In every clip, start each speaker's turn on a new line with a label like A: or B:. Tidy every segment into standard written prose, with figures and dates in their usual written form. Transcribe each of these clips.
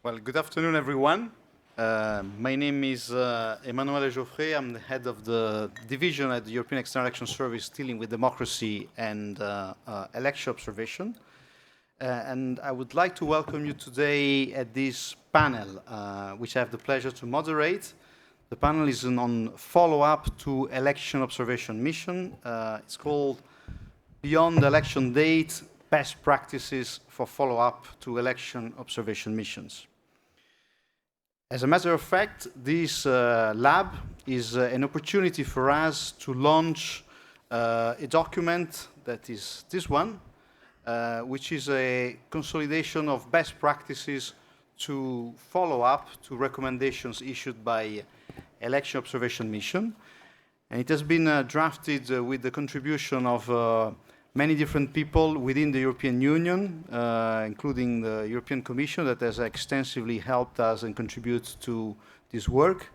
A: Well, good afternoon, everyone. My name is Emmanuel Geoffrey. I'm the head of the division at the European External Action Service dealing with democracy and election observation. And I would like to welcome you today at this panel, which I have the pleasure to moderate. The panel is on follow-up to election observation mission. It's called Beyond the Election Date, Best Practices for Follow-up to Election Observation Missions. As a matter of fact, this lab is an opportunity for us to launch a document that is this one, which is a consolidation of best practices to follow up to recommendations issued by election observation mission. And it has been drafted with the contribution of many different people within the European Union, including the European Commission that has extensively helped us and contributed to this work,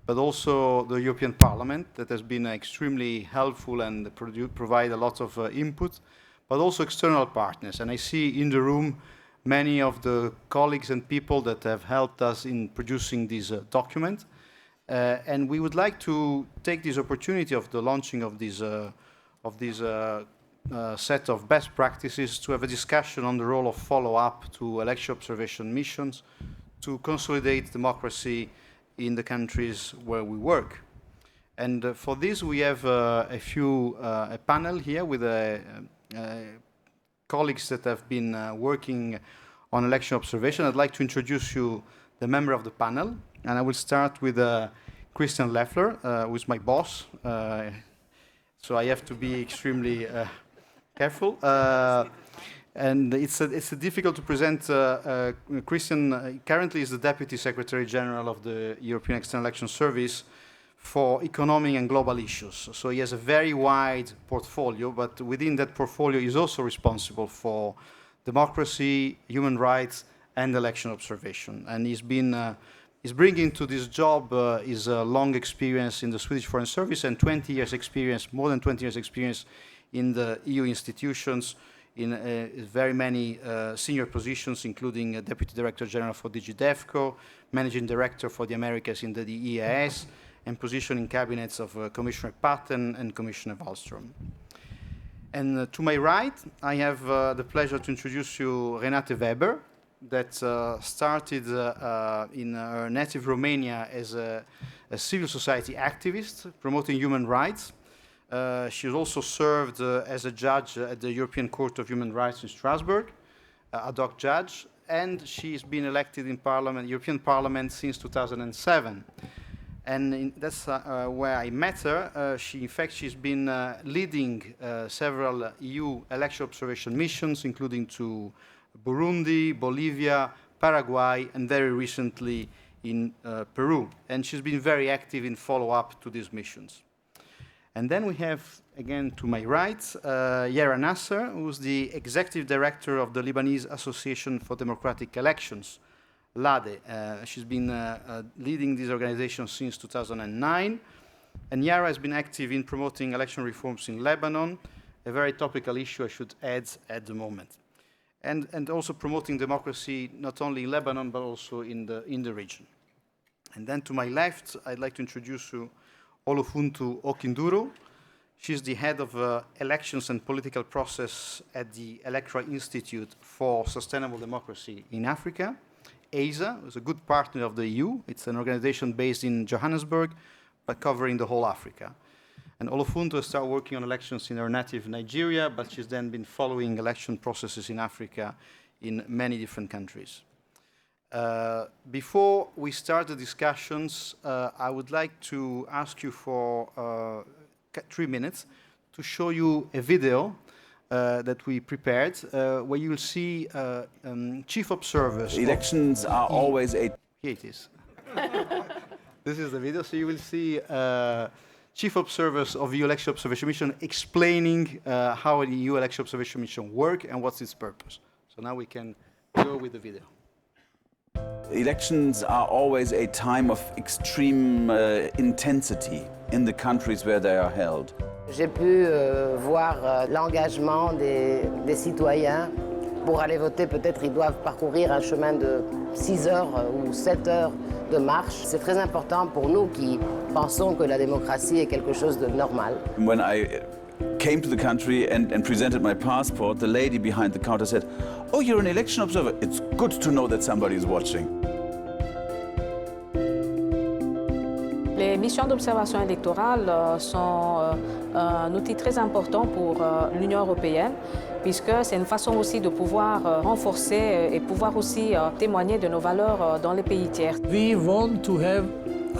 A: but also the European Parliament that has been extremely helpful and provide a lot of input, but also external partners. And I see in the room many of the colleagues and people that have helped us in producing this document. And we would like to take this opportunity of the launching of this set of best practices to have a discussion on the role of follow-up to election observation missions to consolidate democracy in the countries where we work. And for this, we have a panel here with colleagues that have been working on election observation. I'd like to introduce you the member of the panel, and I will start with Christian Leffler, who is my boss. So I have to be extremely careful. And it's difficult to present. Christian currently is the Deputy Secretary General of the European External Action Service for economic and global issues. So he has a very wide portfolio, but within that portfolio he's also responsible for democracy, human rights, and election observation. And he's bringing to this job his long experience in the Swedish Foreign Service and 20 years experience, more than 20 years experience in the EU institutions in very many senior positions, including Deputy Director General for DG DEFCO, Managing Director for the Americas in the EAS, and position in cabinets of Commissioner Patten and Commissioner Wallström. And to my right, I have the pleasure to introduce you Renate Weber, that started in her native Romania as a civil society activist promoting human rights. She also served as a judge at the European Court of Human Rights in Strasbourg, ad hoc judge, and she's been elected in Parliament, European Parliament since 2007. And that's where I met her. She's been leading several EU election observation missions, including to Burundi, Bolivia, Paraguay, and very recently in Peru. And she's been very active in follow-up to these missions. And then we have, again, to my right, Yara Nasser, who's the Executive Director of the Lebanese Association for Democratic Elections, LADE. She's been leading this organization since 2009. And Yara has been active in promoting election reforms in Lebanon, a very topical issue, I should add, at the moment. And also promoting democracy not only in Lebanon, but also in the region. And then to my left, I'd like to introduce you Olufuntu Okinduro. She's the head of elections and political process at the Electoral Institute for Sustainable Democracy in Africa. ESA is a good partner of the EU. It's an organization based in Johannesburg, but covering the whole Africa. And Olufuntu started working on elections in her native Nigeria, but she's then been following election processes in Africa in many different countries. Before we start the discussions, I would like to ask you for 3 minutes to show you a video that we prepared, where you will see chief observers.
B: Elections are always a...
A: Here it is. This is the video, so you will see chief observers of the EU election observation mission explaining how an EU election observation mission works and what's its purpose. So now we can go with the video.
B: Elections are always a time of extreme intensity in the countries where they are held.
C: J'ai pu voir l'engagement des citoyens. Pour aller voter, peut-être ils doivent parcourir un chemin de 6 heures ou 7 heures de marche. C'est très important pour nous qui pensons que la démocratie est quelque chose de normal.
B: When I came to the country and presented my passport, the lady behind the counter said, "Oh, you're an election observer. It's good to know that somebody is watching."
D: Les missions d'observation électorale sont un outil très important pour l'Union européenne, puisque c'est une façon aussi de pouvoir renforcer et pouvoir aussi témoigner de nos valeurs dans les pays tiers.
E: We want to have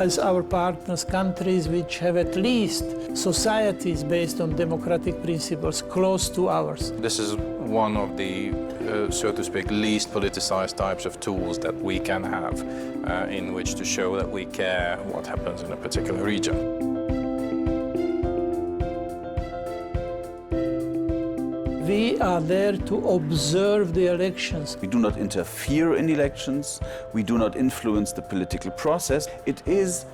E: as our partners countries which have at least societies based on democratic principles close to ours.
F: This is one of the, so to speak, least politicized types of tools that we can have in which to show that we care what happens in a particular region.
E: We are there to observe the elections.
B: We do not interfere in elections. We do not influence the political process. It is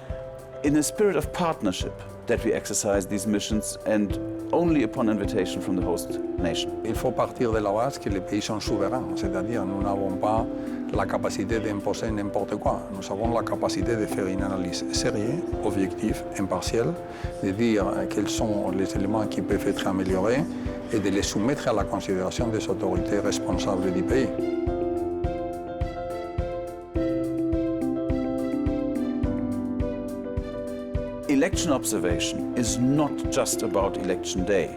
B: in a spirit of partnership that we exercise these missions, and only upon invitation from the host nation.
G: Il faut partir de la base que les pays sont souverains, c'est-à-dire nous n'avons pas la capacité d'imposer n'importe quoi. Nous avons la capacité de faire une analyse sérieuse, objective, impartiale, de dire quels sont les éléments qui peuvent être améliorés et de les soumettre à la considération des autorités responsables du pays.
B: Election observation is not just about election day.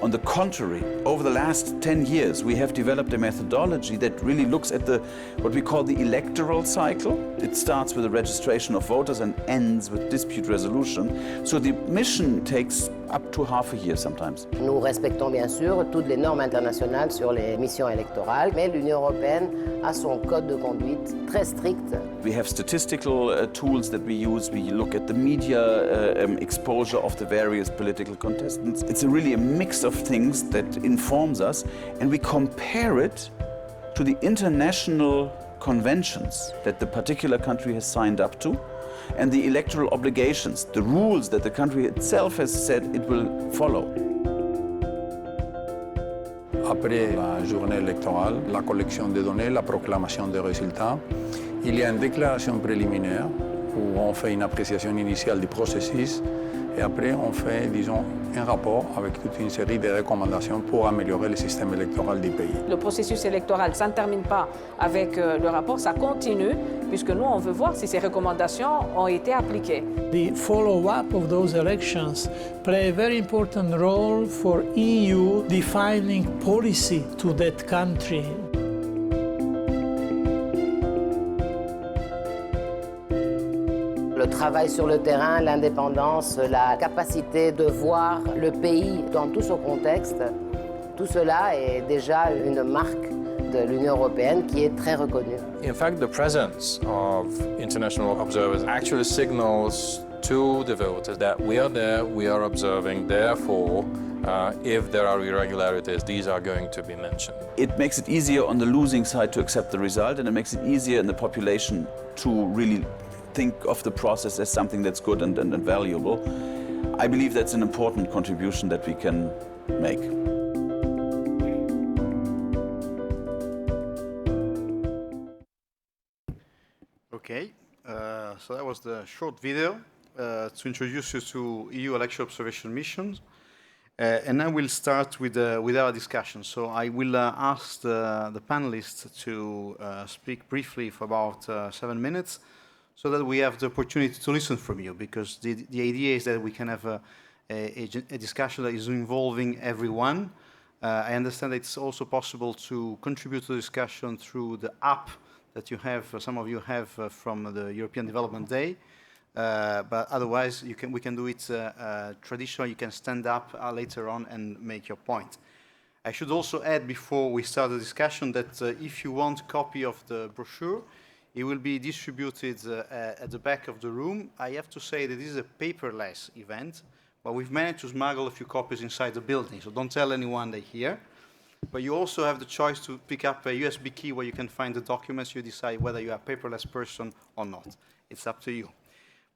B: On the contrary, over the last 10 years, we have developed a methodology that really looks at what we call the electoral cycle. It starts with the registration of voters and ends with dispute resolution. So the mission takes up to half a year sometimes.
C: Nous respectons bien sûr toutes les normes internationales sur les missions électorales, mais l'Union européenne a son code de conduite très strict.
B: We have statistical tools that we use. We look at the media exposure of the various political contestants. It's really a mix of things that informs us, and we compare it to the international conventions that the particular country has signed up to, and the electoral obligations, the rules that the country itself has said it will follow.
G: Après la journée électorale, la collection des données, la proclamation des résultats, il y a une déclaration préliminaire où on fait une appréciation initiale du processus et après on fait, disons, un rapport avec toute une série de recommandations pour améliorer le système électoral du pays.
D: Le processus électoral, ça ne termine pas avec le rapport, ça continue, puisque nous, on veut voir si ces recommandations ont été appliquées.
E: The follow-up of those elections play a very important role for EU defining policy to that country.
C: Le travail sur le terrain, l'indépendance, la capacité de voir le pays dans tout son contexte, tout cela est déjà une marque de l'Union européenne qui est très reconnue.
F: In fact, the presence of international observers actually signals to the voters that we are there, we are observing, therefore, if there are irregularities, these are going to be mentioned.
B: It makes it easier on the losing side to accept the result, and it makes it easier in the population to really think of the process as something that's good and valuable. I believe that's an important contribution that we can make.
A: Okay, so that was the short video to introduce you to EU election observation missions. And now we'll start with our discussion. So I will ask the panelists to speak briefly for about 7 minutes, so that we have the opportunity to listen from you, because the idea is that we can have a discussion that is involving everyone. I understand it's also possible to contribute to the discussion through the app that you have, some of you have from the European Development Day. But otherwise, we can do it traditionally. You can stand up later on and make your point. I should also add, before we start the discussion, that if you want a copy of the brochure, it will be distributed at the back of the room. I have to say that this is a paperless event, but we've managed to smuggle a few copies inside the building, so don't tell anyone they're here. But you also have the choice to pick up a USB key where you can find the documents. You decide whether you're a paperless person or not. It's up to you.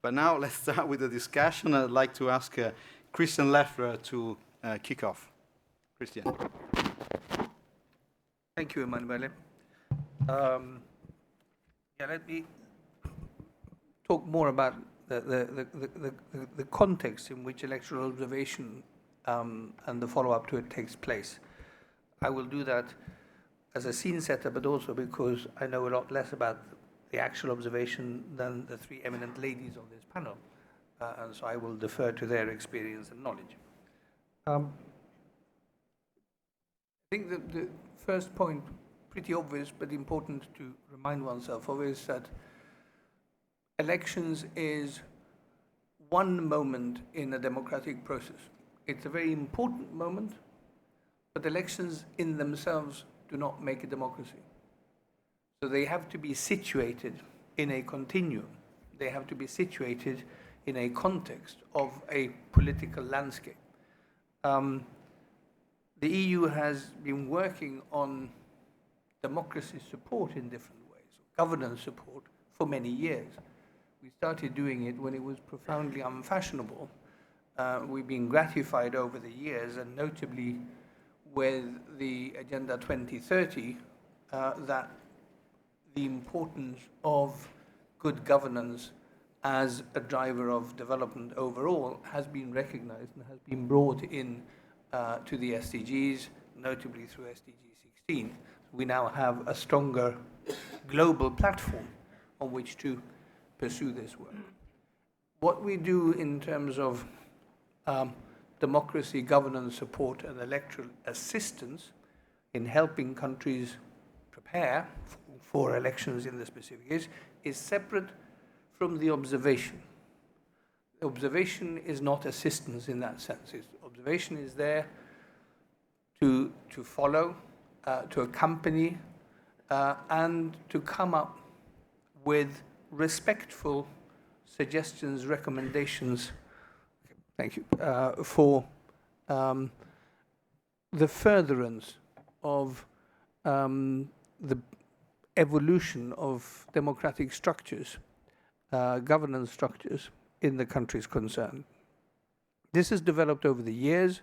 A: But now let's start with the discussion. I'd like to ask Christian Leffler to kick off. Christian.
H: Thank you, Emanuele. Let me talk more about the context in which electoral observation and the follow-up to it takes place. I will do that as a scene setter, but also because I know a lot less about the actual observation than the three eminent ladies on this panel, and so I will defer to their experience and knowledge. I think that the first point, pretty obvious but important to remind oneself of, is that elections is one moment in a democratic process. It's a very important moment, but elections in themselves do not make a democracy. So they have to be situated in a continuum. They have to be situated in a context of a political landscape. The EU has been working on democracy support in different ways, governance support, for many years. We started doing it when it was profoundly unfashionable. We've been gratified over the years, and notably with the Agenda 2030, that the importance of good governance as a driver of development overall has been recognized and has been brought in to the SDGs, notably through SDG 16. We now have a stronger global platform on which to pursue this work. What we do in terms of democracy, governance support, and electoral assistance in helping countries prepare for elections in the specific years is separate from the observation. The observation is not assistance in that sense. Observation is there to follow, to accompany, and to come up with respectful suggestions, recommendations, thank you, for the furtherance of the evolution of democratic structures, governance structures in the countries concerned. This has developed over the years.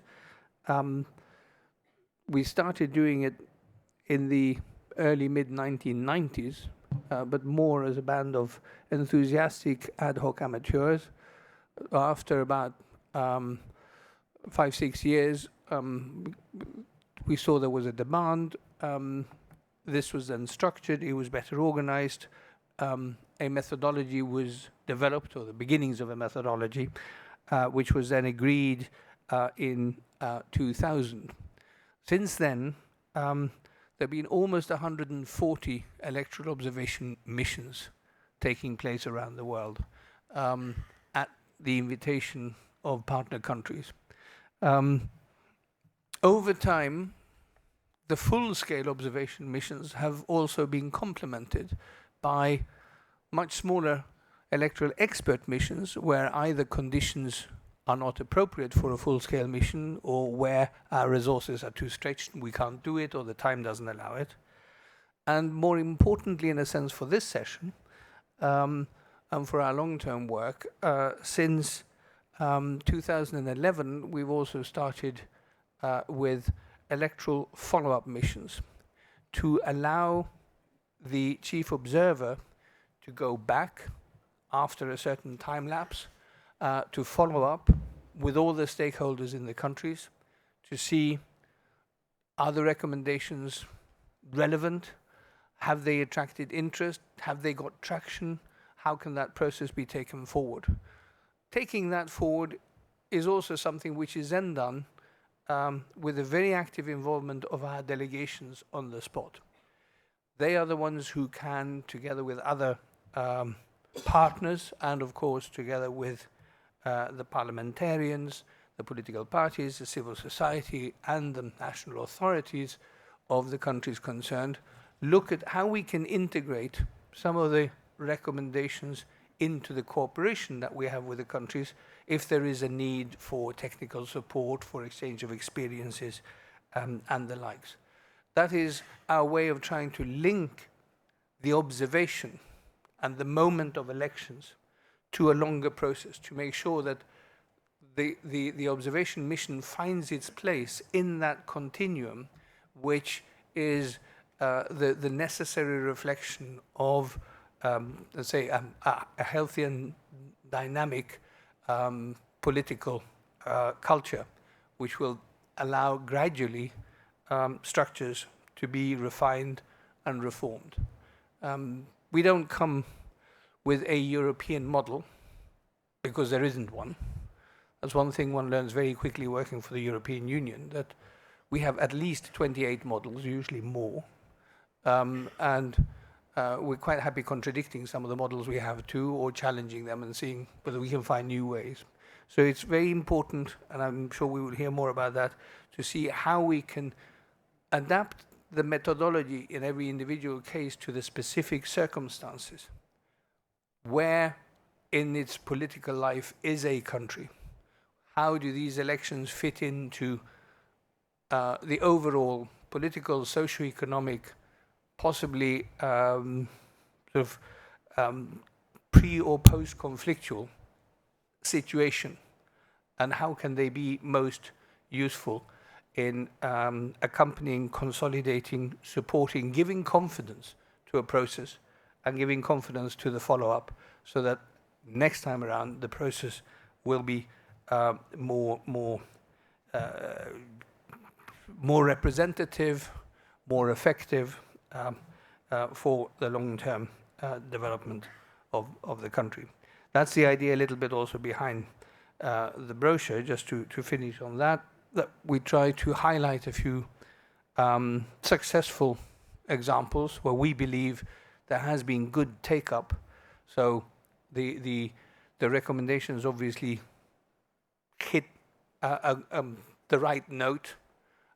H: We started doing it in the early mid-1990s, but more as a band of enthusiastic ad hoc amateurs. After about 5-6 years, we saw there was a demand. This was then structured, it was better organized. A methodology was developed, or the beginnings of a methodology, which was then agreed in 2000. Since then, there have been almost 140 electoral observation missions taking place around the world at the invitation of partner countries. Over time, the full-scale observation missions have also been complemented by much smaller electoral expert missions, where either conditions are not appropriate for a full-scale mission, or where our resources are too stretched and we can't do it, or the time doesn't allow it. And more importantly, in a sense, for this session, and for our long-term work, since 2011, we've also started with electoral follow-up missions to allow the chief observer to go back after a certain time lapse to follow up with all the stakeholders in the countries to see, are the recommendations relevant? Have they attracted interest? Have they got traction? How can that process be taken forward? Taking that forward is also something which is then done with a very active involvement of our delegations on the spot. They are the ones who can, together with other partners, and of course together with the parliamentarians, the political parties, the civil society, and the national authorities of the countries concerned, look at how we can integrate some of the recommendations into the cooperation that we have with the countries, if there is a need for technical support, for exchange of experiences, and the likes. That is our way of trying to link the observation and the moment of elections to a longer process, to make sure that the observation mission finds its place in that continuum, which is the necessary reflection of, let's say, a healthy and dynamic political culture, which will allow gradually structures to be refined and reformed. We don't come with a European model because there isn't one. That's one thing one learns very quickly working for the European Union, that we have at least 28 models, usually more, and we're quite happy contradicting some of the models we have too, or challenging them and seeing whether we can find new ways. So it's very important, and I'm sure we will hear more about that, to see how we can adapt the methodology in every individual case to the specific circumstances. Where in its political life is a country? How do these elections fit into the overall political, socio-economic, possibly pre- or post-conflictual situation? And how can they be most useful in accompanying, consolidating, supporting, giving confidence to a process and giving confidence to the follow-up, so that next time around the process will be more representative, more effective for the long-term development of the country. That's the idea a little bit also behind the brochure. Just to finish on that we try to highlight a few successful examples where we believe there has been good take-up. So the recommendations obviously hit the right note,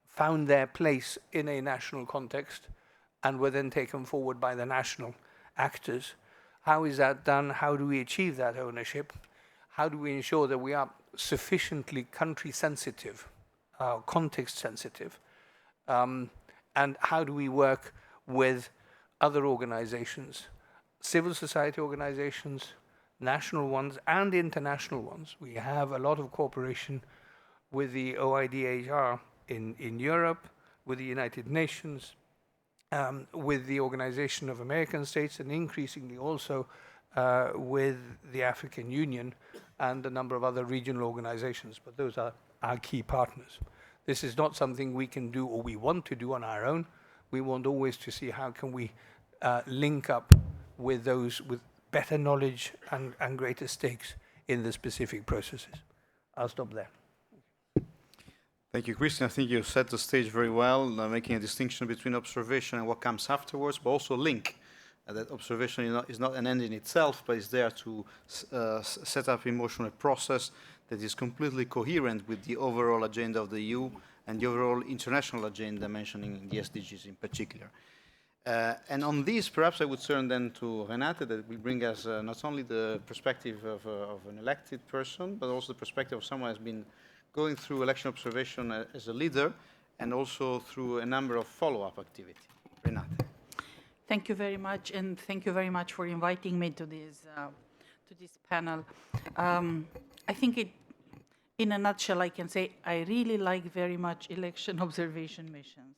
H: found their place in a national context, and were then taken forward by the national actors. How is that done? How do we achieve that ownership? How do we ensure that we are sufficiently country sensitive, context sensitive? And how do we work with other organizations, civil society organizations, national ones and international ones? We have a lot of cooperation with the OIDHR in Europe, with the United Nations, with the Organization of American States, and increasingly also with the African Union and a number of other regional organizations, but those are our key partners. This is not something we can do or we want to do on our own. We want always to see how can we link up with those with better knowledge and greater stakes in the specific processes. I'll stop there.
A: Thank you, Christian. I think you set the stage very well, making a distinction between observation and what comes afterwards, but also link. That observation is not an end in itself, but is there to set up emotional process that is completely coherent with the overall agenda of the EU and the overall international agenda, mentioning the SDGs in particular. And on this, perhaps I would turn then to Renate, that will bring us not only the perspective of an elected person, but also the perspective of someone who has been going through election observation as a leader, and also through a number of follow-up activities. Renate.
I: Thank you very much, and thank you very much for inviting me to this panel. I think in a nutshell, I can say I really like very much election observation missions,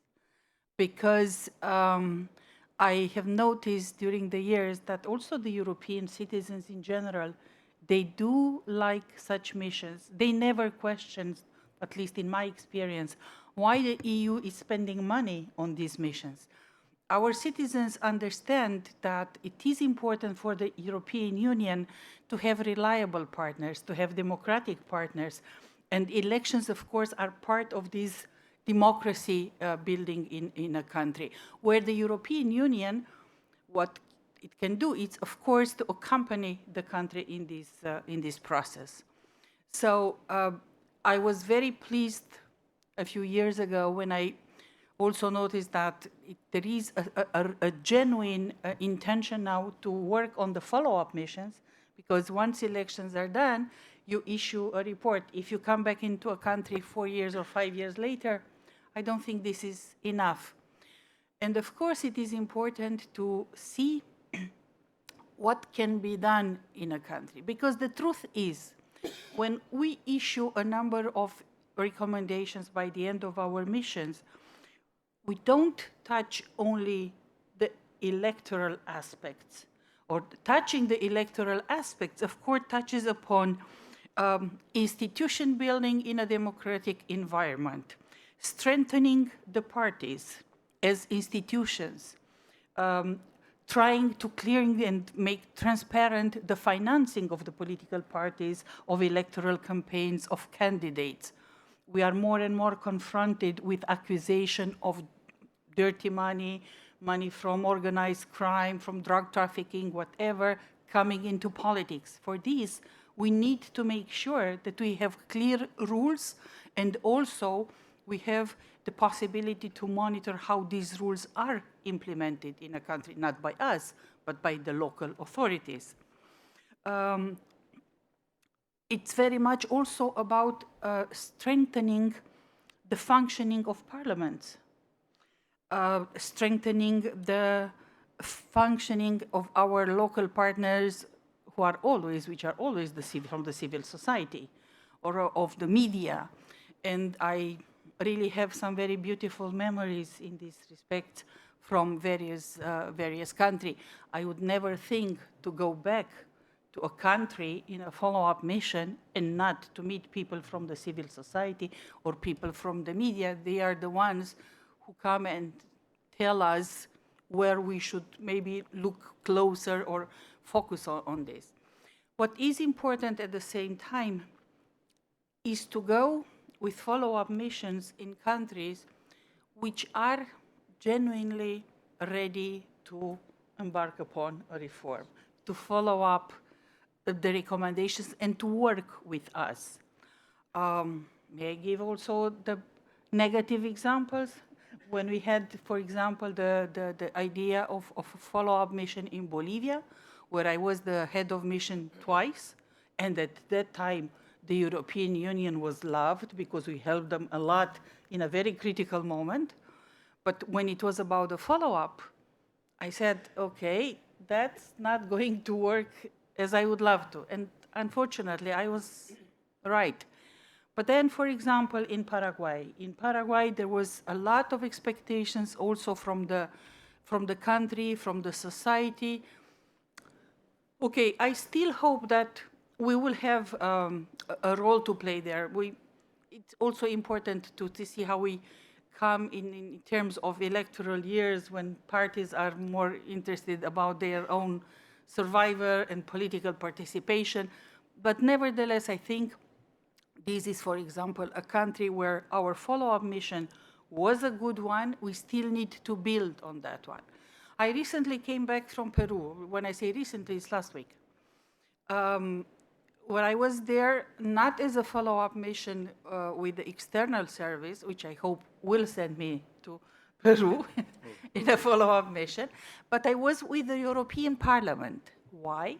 I: because I have noticed during the years that also the European citizens in general, they do like such missions. They never question, at least in my experience, why the EU is spending money on these missions. Our citizens understand that it is important for the European Union to have reliable partners, to have democratic partners. And elections, of course, are part of this democracy building in a country, where the European Union, what it can do is, of course, to accompany the country in this process. So I was very pleased a few years ago when I also noticed that there is a genuine intention now to work on the follow-up missions, because once elections are done, you issue a report. If you come back into a country 4 years or 5 years later, I don't think this is enough. And of course, it is important to see what can be done in a country, because the truth is When we issue a number of recommendations by the end of our missions, we don't touch only the electoral aspects, or touching the electoral aspects, of course, touches upon institution building in a democratic environment, strengthening the parties as institutions, trying to clear and make transparent the financing of the political parties, of electoral campaigns, of candidates. We are more and more confronted with accusation of dirty money, money from organized crime, from drug trafficking, whatever, coming into politics. For this, we need to make sure that we have clear rules, and also we have the possibility to monitor how these rules are implemented in a country, not by us, but by the local authorities. It's very much also about strengthening the functioning of parliaments, strengthening the functioning of our local partners which are always from the civil society or of the media. And I really have some very beautiful memories in this respect from various countries. I would never think to go back to a country in a follow-up mission and not to meet people from the civil society or people from the media. They are the ones who come and tell us where we should maybe look closer or focus on this. What is important at the same time is to go with follow-up missions in countries which are genuinely ready to embark upon a reform, to follow up the recommendations and to work with us. May I give also the negative examples? When we had, for example, the idea of a follow-up mission in Bolivia, where I was the head of mission twice, and at that time, the European Union was loved because we helped them a lot in a very critical moment. But when it was about the follow-up, I said, okay, that's not going to work as I would love to. And unfortunately, I was right. But then, for example, in Paraguay, there was a lot of expectations also from the country, from the society. Okay, I still hope that we will have a role to play there. It's also important to see how we come in terms of electoral years when parties are more interested about their own survival and political participation. But nevertheless, I think this is, for example, a country where our follow-up mission was a good one. We still need to build on that one. I recently came back from Peru. When I say recently, it's last week. Where I was there, not as a follow-up mission with the external service, which I hope will send me to Peru in a follow-up mission, but I was with the European Parliament. Why?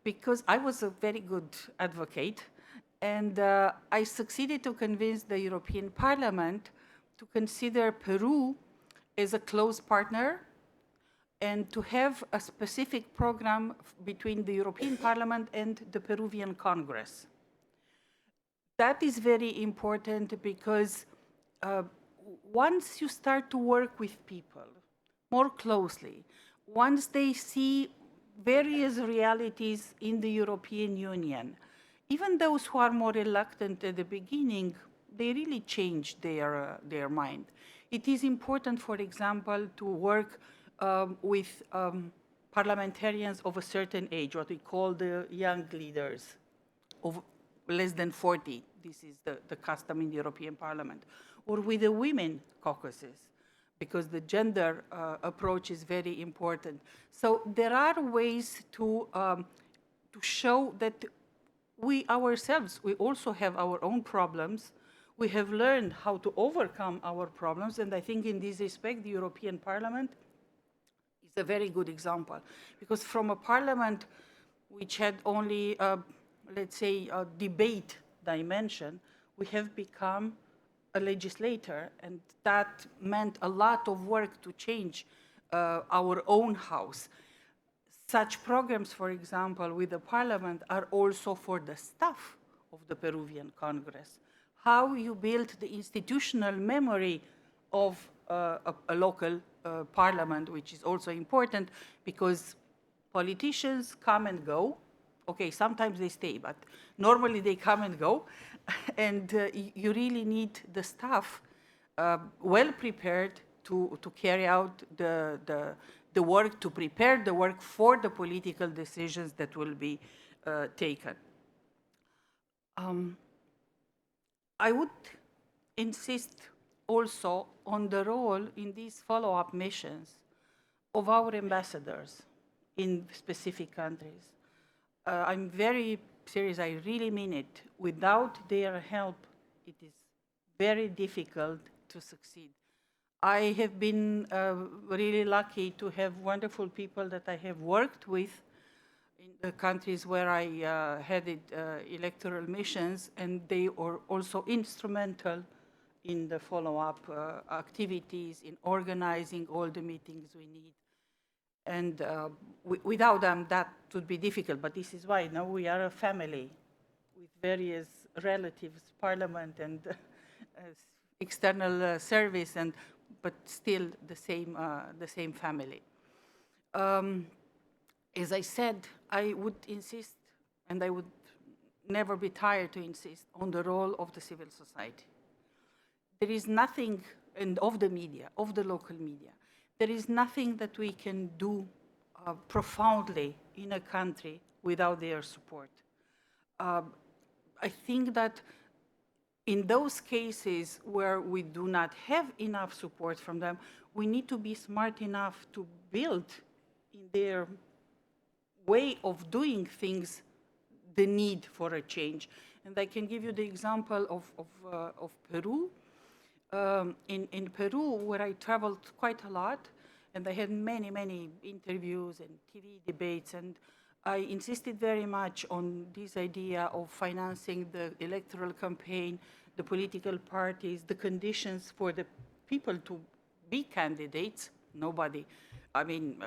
I: Because I was a very good advocate, and I succeeded to convince the European Parliament to consider Peru as a close partner and to have a specific program between the European Parliament and the Peruvian Congress. That is very important because once you start to work with people more closely, once they see various realities in the European Union, even those who are more reluctant at the beginning, they really change their mind. It is important, for example, to work with parliamentarians of a certain age, what we call the young leaders, of less than 40. This is the custom in the European Parliament. Or with the women caucuses, because the gender approach is very important. So there are ways to show that we ourselves, we also have our own problems. We have learned how to overcome our problems, and I think in this respect, the European Parliament is a very good example. Because from a parliament which had only, let's say, a debate dimension, we have become a legislator, and that meant a lot of work to change our own house. such programs, for example, with the parliament are also for the staff of the Peruvian Congress. How you build the institutional memory of a local parliament, which is also important because politicians come and go. Okay, sometimes they stay, but normally they come and go. And you really need the staff well prepared to carry out the work, to prepare the work for the political decisions that will be taken. I would insist also on the role in these follow-up missions of our ambassadors in specific countries. I'm very serious, I really mean it. Without their help, it is very difficult to succeed. I have been really lucky to have wonderful people that I have worked with in the countries where I headed electoral missions, and they are also instrumental in the follow-up activities, in organizing all the meetings we need. And without them, that would be difficult, but this is why now we are a family with various relatives, parliament and external service, but still the same family. As I said, I would insist, and I would never be tired to insist on the role of the civil society. There is nothing, and of the media, of the local media, there is nothing that we can do profoundly in a country without their support. I think that in those cases where we do not have enough support from them, we need to be smart enough to build in their way of doing things the need for a change. And I can give you the example of Peru. In Peru, where I traveled quite a lot, and I had many, many interviews and TV debates, and I insisted very much on this idea of financing the electoral campaign, the political parties, the conditions for the people to be candidates. Nobody, I mean,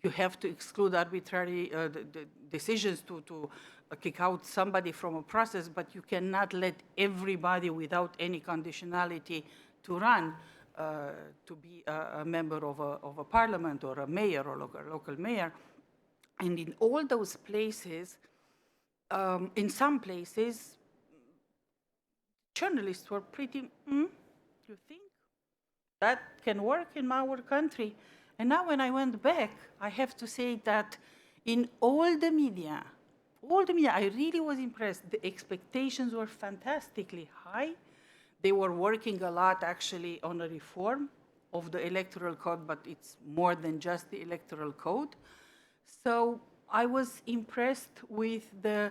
I: you have to exclude arbitrary the decisions to kick out somebody from a process, but you cannot let everybody without any conditionality to run to be a member of a parliament or a mayor or local mayor. And in all those places, in some places, journalists were pretty, you think that can work in our country? And now when I went back, I have to say that in all the media, I really was impressed. The expectations were fantastically high. They were working a lot actually on a reform of the electoral code, but it's more than just the electoral code. So I was impressed with the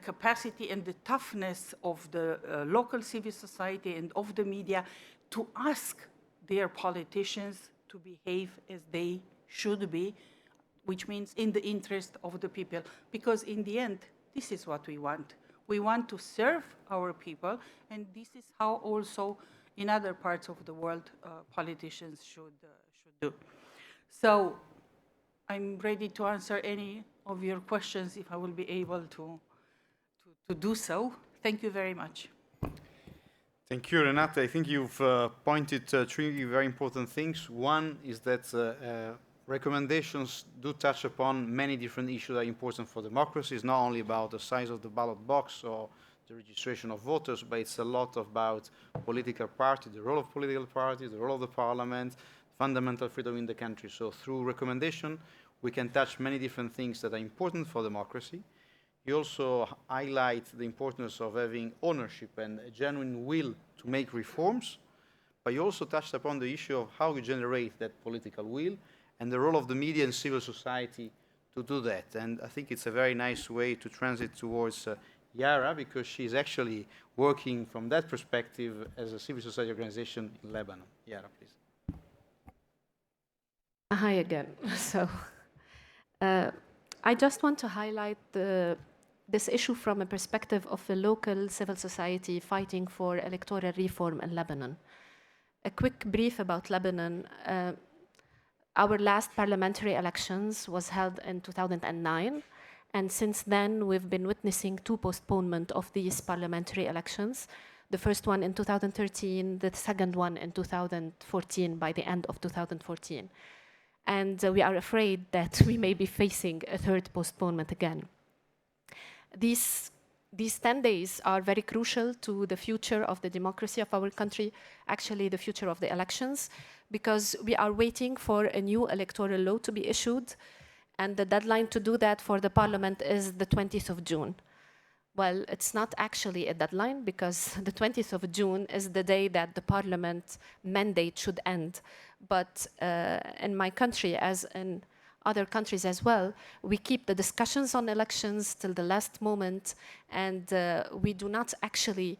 I: capacity and the toughness of the local civil society and of the media to ask their politicians to behave as they should be, which means in the interest of the people. Because in the end, this is what we want. We want to serve our people, and this is how also in other parts of the world politicians should do. So I'm ready to answer any of your questions if I will be able to do so. Thank you very much.
A: Thank you, Renate. I think you've pointed three very important things. One is that recommendations do touch upon many different issues that are important for democracy. It's not only about the size of the ballot box or the registration of voters, but it's a lot about political parties, the role of political parties, the role of the parliament, fundamental freedom in the country. So through recommendation, we can touch many different things that are important for democracy. You also highlight the importance of having ownership and a genuine will to make reforms, but you also touched upon the issue of how you generate that political will and the role of the media and civil society to do that. And I think it's a very nice way to transit towards Yara, because she's actually working from that perspective as a civil society organization in Lebanon. Yara, please.
J: Hi again. So I just want to highlight this issue from a perspective of a local civil society fighting for electoral reform in Lebanon. A quick brief about Lebanon. Our last parliamentary elections was held in 2009, and since then we've been witnessing 2 postponements of these parliamentary elections. The first one in 2013, the second one in 2014, by the end of 2014. And we are afraid that we may be facing a 3rd postponement again. These 10 days are very crucial to the future of the democracy of our country, actually the future of the elections, because we are waiting for a new electoral law to be issued, and the deadline to do that for the parliament is the 20th of June. Well, it's not actually a deadline, because the 20th of June is the day that the parliament mandate should end. But in my country, as in other countries as well, we keep the discussions on elections till the last moment, and we do not actually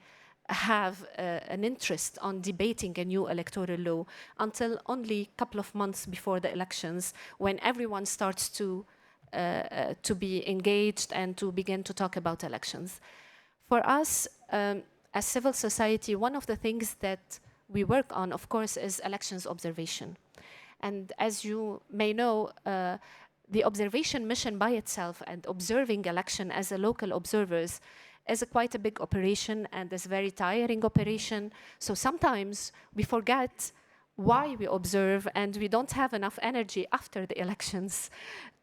J: have an interest on debating a new electoral law until only a couple of months before the elections, when everyone starts to be engaged and to begin to talk about elections. For us, as civil society, one of the things that we work on, of course, is elections observation. And as you may know, the observation mission by itself and observing election as a local observers is quite a big operation and is a very tiring operation. So sometimes we forget why we observe, and we don't have enough energy after the elections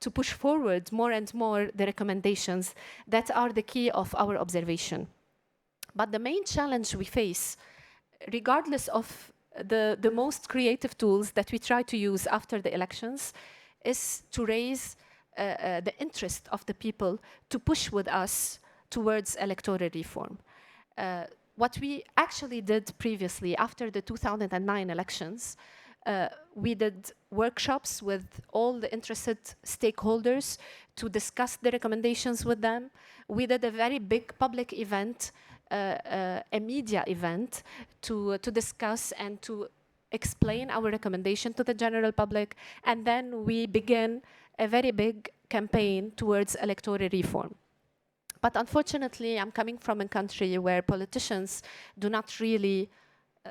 J: to push forward more and more the recommendations that are the key of our observation. But the main challenge we face, regardless of the most creative tools that we try to use after the elections, is to raise the interest of the people to push with us towards electoral reform. What we actually did previously, after the 2009 elections, we did workshops with all the interested stakeholders to discuss the recommendations with them. We did a very big public event, a media event, to discuss and to explain our recommendation to the general public. And then we began a very big campaign towards electoral reform. But unfortunately, I'm coming from a country where politicians do not really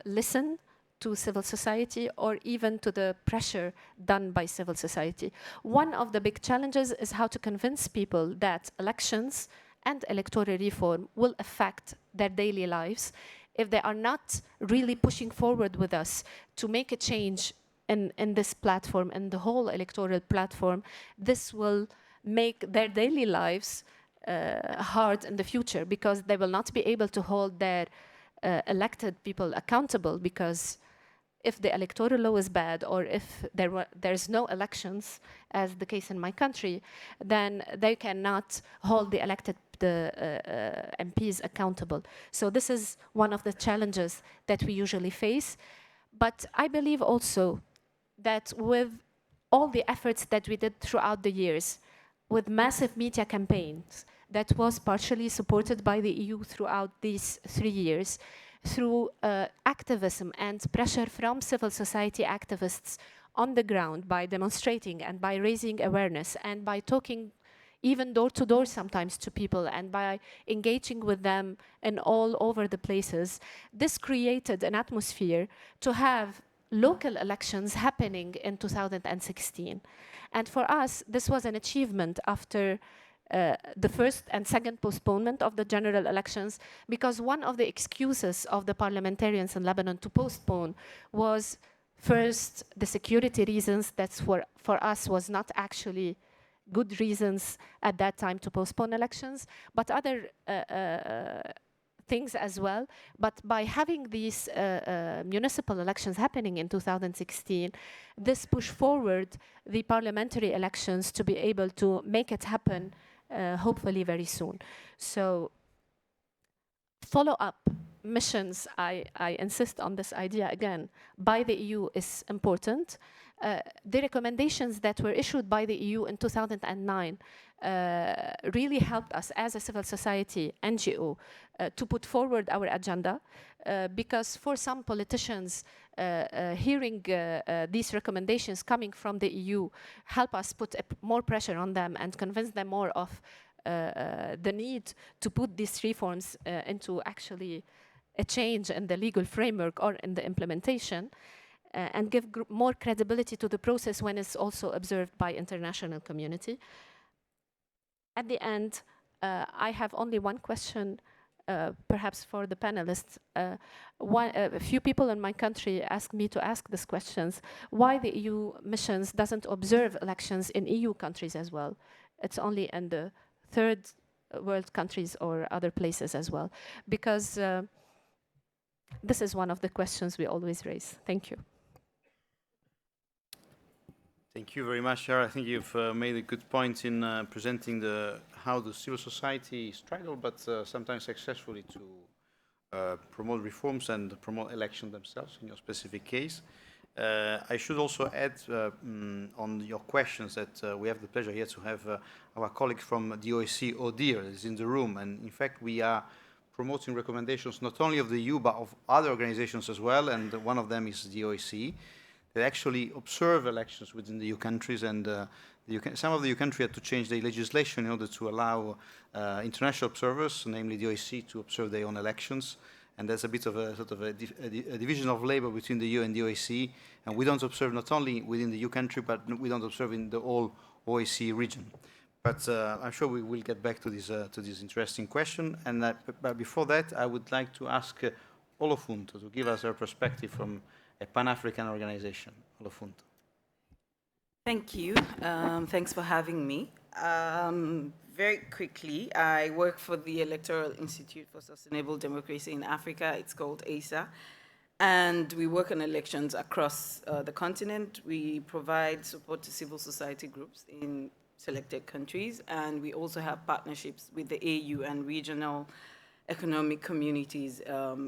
J: listen to civil society or even to the pressure done by civil society. One of the big challenges is how to convince people that elections and electoral reform will affect their daily lives if they are not really pushing forward with us to make a change in this platform, in the whole electoral platform. This will make their daily lives hard in the future, because they will not be able to hold their elected people accountable, because if the electoral law is bad, or if there's no elections, as the case in my country, then they cannot hold the elected MPs accountable. So this is one of the challenges that we usually face. But I believe also that with all the efforts that we did throughout the years, with massive media campaigns that was partially supported by the EU throughout these 3 years, through activism and pressure from civil society activists on the ground, by demonstrating and by raising awareness and by talking even door to door sometimes to people and by engaging with them in all over the places, this created an atmosphere to have local elections happening in 2016. And for us, this was an achievement after the first and second postponement of the general elections, because one of the excuses of the parliamentarians in Lebanon to postpone was, first, the security reasons. That's for us was not actually good reasons at that time to postpone elections, but other things as well. But by having these municipal elections happening in 2016, this pushed forward the parliamentary elections to be able to make it happen hopefully very soon. So follow-up missions, I insist on this idea again, by the EU is important. The recommendations that were issued by the EU in 2009 really helped us as a civil society NGO to put forward our agenda, because for some politicians, hearing these recommendations coming from the EU help us put more pressure on them and convince them more of the need to put these reforms into actually a change in the legal framework or in the implementation. and give more credibility to the process when it's also observed by international community. At the end, I have only one question, perhaps for the panelists. A few people in my country asked me to ask these questions. Why the EU missions doesn't observe elections in EU countries as well? It's only in the third world countries or other places as well. Because this is one of the questions we always raise. Thank you.
A: Thank you very much, Shara. I think you've made a good point in presenting how the civil society struggle, but sometimes successfully, to promote reforms and promote elections themselves in your specific case. I should also add on your questions that we have the pleasure here to have our colleague from the OSCE, Odir, is in the room. And in fact, we are promoting recommendations not only of the EU, but of other organizations as well. And one of them is the OSCE. They actually observe elections within the EU countries, and some of the EU countries had to change their legislation in order to allow international observers, namely the OSCE, to observe their own elections. And there's a bit of a sort of a division of labor between the EU and the OSCE. And we don't observe not only within the EU country, but we don't observe in the whole OSCE region. But I'm sure we will get back to this interesting question. And but before that, I would like to ask Olofunto to give us her perspective from a Pan-African organization. Olofunto.
K: Thank you. Thanks for having me. Very quickly, I work for the Electoral Institute for Sustainable Democracy in Africa. It's called ASA. And we work on elections across the continent. We provide support to civil society groups in selected countries. And we also have partnerships with the AU and regional economic communities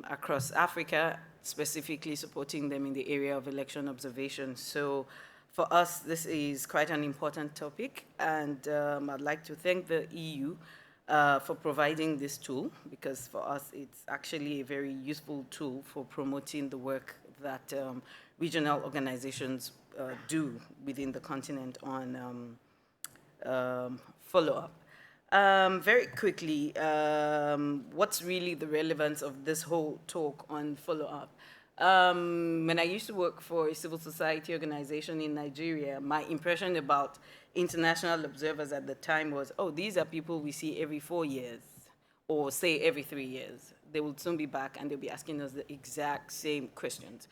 K: across Africa, specifically supporting them in the area of election observation. So for us, this is quite an important topic, and I'd like to thank the EU for providing this tool, because for us, it's actually a very useful tool for promoting the work that regional organizations do within the continent on follow-up. Very quickly, what's really the relevance of this whole talk on follow-up? When I used to work for a civil society organization in Nigeria, my impression about international observers at the time was, oh, these are people we see every 4 years, or say every 3 years. They will soon be back and they'll be asking us the exact same questions.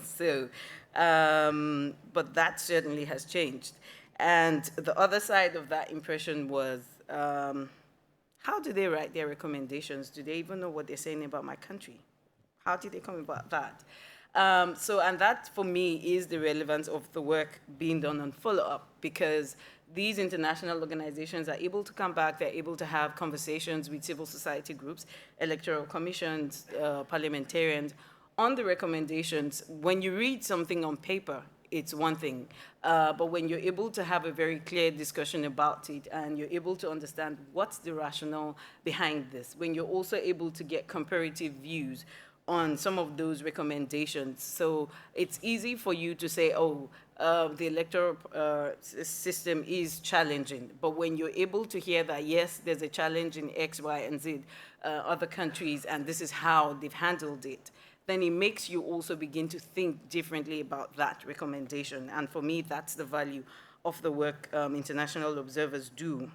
K: So, but that certainly has changed. And the other side of that impression was, how do they write their recommendations? Do they even know what they're saying about my country? How did they come about that? And that, for me, is the relevance of the work being done on follow-up, because these international organizations are able to come back, they're able to have conversations with civil society groups, electoral commissions, parliamentarians, on the recommendations. When you read something on paper, it's one thing, but when you're able to have a very clear discussion about it, and you're able to understand what's the rationale behind this, when you're also able to get comparative views on some of those recommendations. So it's easy for you to say, oh, the electoral system is challenging. But when you're able to hear that, yes, there's a challenge in X, Y, and Z, other countries, and this is how they've handled it, then it makes you also begin to think differently about that recommendation. And for me, that's the value of the work international observers do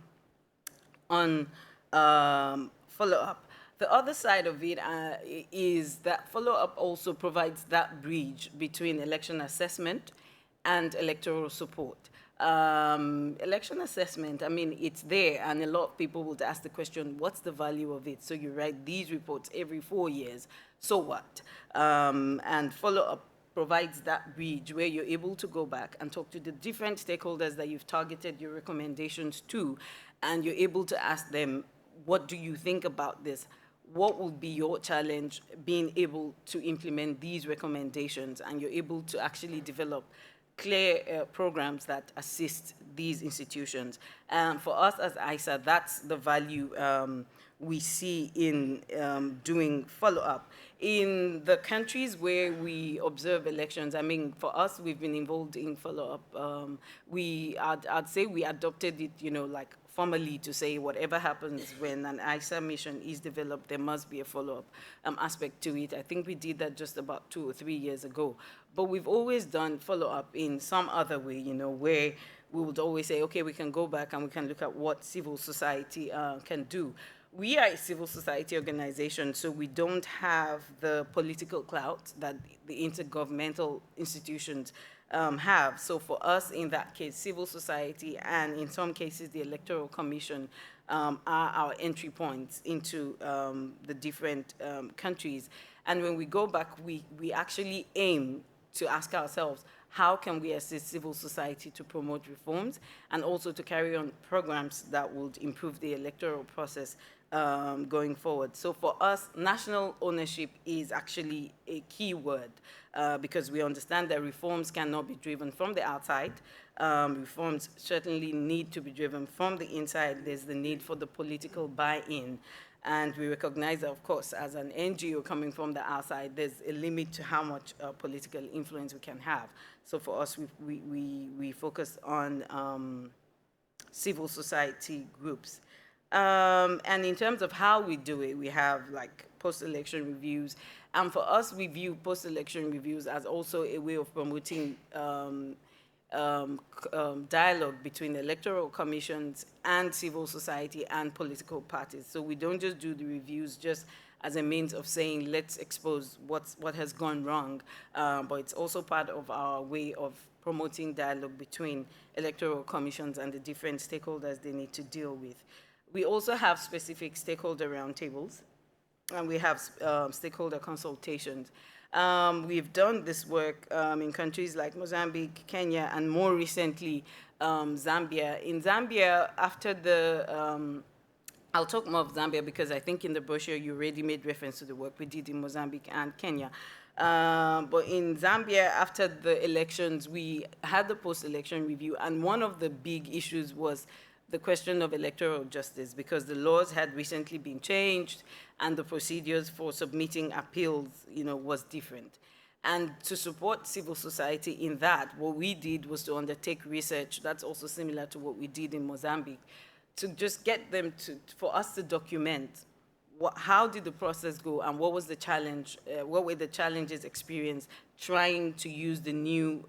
K: on follow-up. The other side of it is that follow-up also provides that bridge between election assessment and electoral support. Election assessment, I mean, it's there, and a lot of people would ask the question, what's the value of it? So you write these reports every 4 years, so what? And follow-up provides that bridge where you're able to go back and talk to the different stakeholders that you've targeted your recommendations to, and you're able to ask them, what do you think about this? What would be your challenge being able to implement these recommendations? And you're able to actually develop clear programs that assist these institutions. And for us as ISA, that's the value we see in doing follow-up. In the countries where we observe elections, I mean, for us, we've been involved in follow-up. I'd say we adopted it, like formally to say whatever happens when an ISA mission is developed, there must be a follow-up aspect to it. I think we did that just about 2 or 3 years ago. But we've always done follow-up in some other way, you know, where we would always say, okay, we can go back and we can look at what civil society can do. We are a civil society organization, so we don't have the political clout that the intergovernmental institutions have. So for us, in that case, civil society and in some cases the Electoral Commission are our entry points into the different countries. And when we go back, we actually aim to ask ourselves, how can we assist civil society to promote reforms and also to carry on programs that would improve the electoral process going forward. So for us, national ownership is actually a key word because we understand that reforms cannot be driven from the outside. Reforms certainly need to be driven from the inside. There's the need for the political buy-in. And we recognize that, of course, as an NGO coming from the outside, there's a limit to how much political influence we can have. So for us, we focus on civil society groups. And in terms of how we do it, we have like post-election reviews. And for us, we view post-election reviews as also a way of promoting dialogue between electoral commissions and civil society and political parties. So we don't just do the reviews just as a means of saying, let's expose what has gone wrong, but it's also part of our way of promoting dialogue between electoral commissions and the different stakeholders they need to deal with. We also have specific stakeholder roundtables, and we have stakeholder consultations. We've done this work in countries like Mozambique, Kenya, and more recently, Zambia. In Zambia, after the, I'll talk more of Zambia because I think in the brochure you already made reference to the work we did in Mozambique and Kenya. But in Zambia, after the elections, we had the post-election review, and one of the big issues was the question of electoral justice, because the laws had recently been changed and the procedures for submitting appeals, you know, was different. And to support civil society in that, what we did was to undertake research that's also similar to what we did in Mozambique, to just get them for us to document how did the process go and what was the challenge, what were the challenges experienced trying to use the new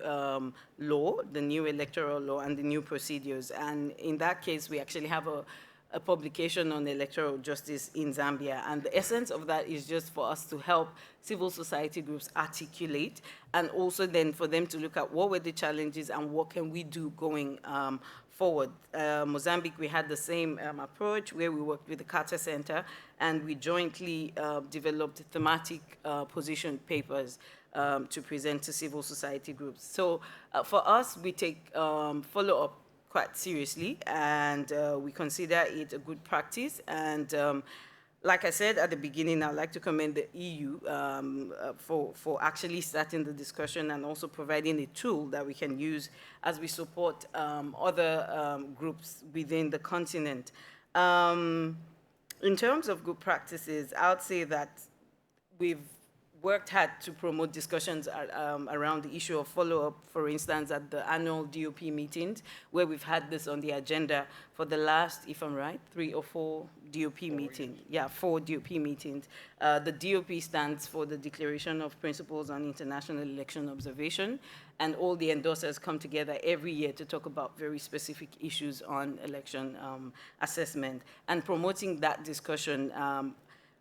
K: law, the new electoral law and the new procedures. And in that case, we actually have a publication on electoral justice in Zambia. And the essence of that is just for us to help civil society groups articulate, and also then for them to look at what were the challenges and what can we do going forward. Mozambique, we had the same approach where we worked with the Carter Center and we jointly developed thematic position papers to present to civil society groups. So for us, we take follow-up quite seriously, and we consider it a good practice. And like I said at the beginning, I'd like to commend the EU for actually starting the discussion and also providing a tool that we can use as we support other groups within the continent. In terms of good practices, I would say that we've worked hard to promote discussions around the issue of follow-up, for instance, at the annual DOP meetings, where we've had this on the agenda for the last, if I'm right, 3 or 4 DOP meetings. Yeah, 4 DOP meetings. The DOP stands for the Declaration of Principles on International Election Observation, and all the endorsers come together every year to talk about very specific issues on election assessment. And promoting that discussion,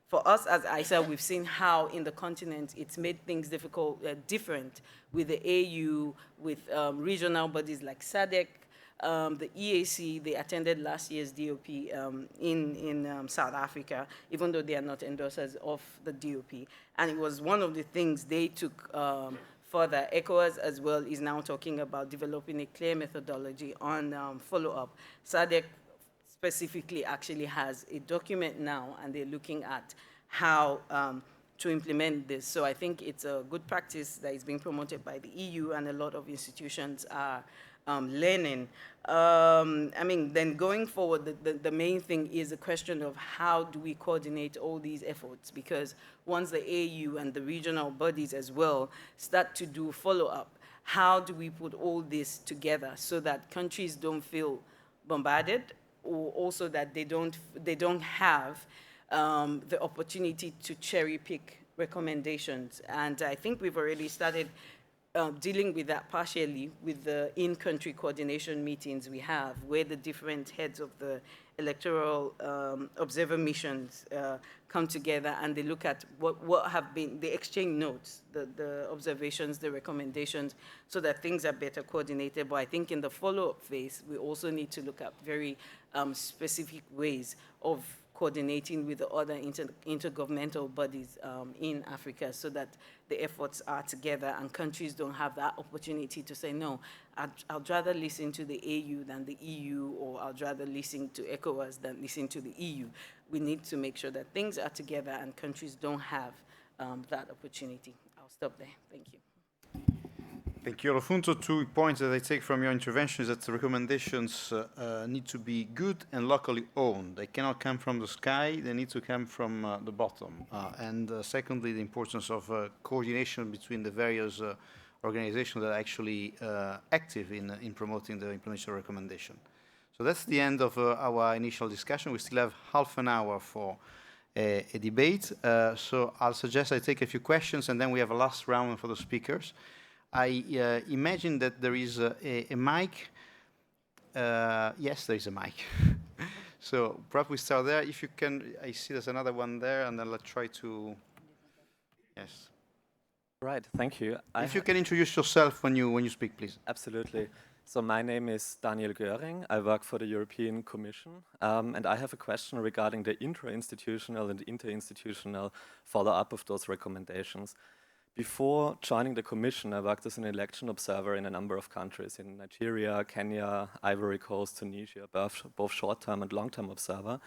K: for us as ISA, we've seen how in the continent it's made things different with the AU, with regional bodies like SADC, the EAC. They attended last year's DOP in South Africa, even though they are not endorsers of the DOP. And it was one of the things they took further. ECOWAS as well is now talking about developing a clear methodology on follow-up. SADC specifically actually has a document now, and they're looking at how to implement this. So I think it's a good practice that is being promoted by the EU, and a lot of institutions are learning. I mean, then going forward, the main thing is the question of how do we coordinate all these efforts? Because once the AU and the regional bodies as well start to do follow-up, how do we put all this together so that countries don't feel bombarded or also that they don't have the opportunity to cherry pick recommendations. And I think we've already started dealing with that partially with the in-country coordination meetings we have, where the different heads of the electoral observer missions come together and they look at what have been, they exchange notes, the observations, the recommendations, so that things are better coordinated. But I think in the follow-up phase, we also need to look at very specific ways of coordinating with the other intergovernmental bodies in Africa, so that the efforts are together and countries don't have that opportunity to say, no, I'd rather listen to the AU than the EU, or I'd rather listen to ECOWAS than listen to the EU. We need to make sure that things are together and countries don't have that opportunity. I'll stop there. Thank you.
A: Thank you, Olofunso. 2 points that I take from your intervention is that the recommendations need to be good and locally owned. They cannot come from the sky, they need to come from the bottom. And secondly, the importance of coordination between the various organizations that are actually active in promoting the implementation recommendation. So that's the end of our initial discussion. We still have half an hour for a debate. So I'll suggest I take a few questions and then we have a last round for the speakers. I imagine that there is a mic. Yes, there is a mic. So perhaps we start there. If you can, I see there's another one there, and then let's try to, yes.
L: Right, thank you.
A: If you can introduce yourself when you speak, please.
L: Absolutely. So my name is Daniel Göring. I work for the European Commission, and I have a question regarding the intra-institutional and interinstitutional follow-up of those recommendations. Before joining the Commission, I worked as an election observer in a number of countries, in Nigeria, Kenya, Ivory Coast, Tunisia, both short-term and long-term observer.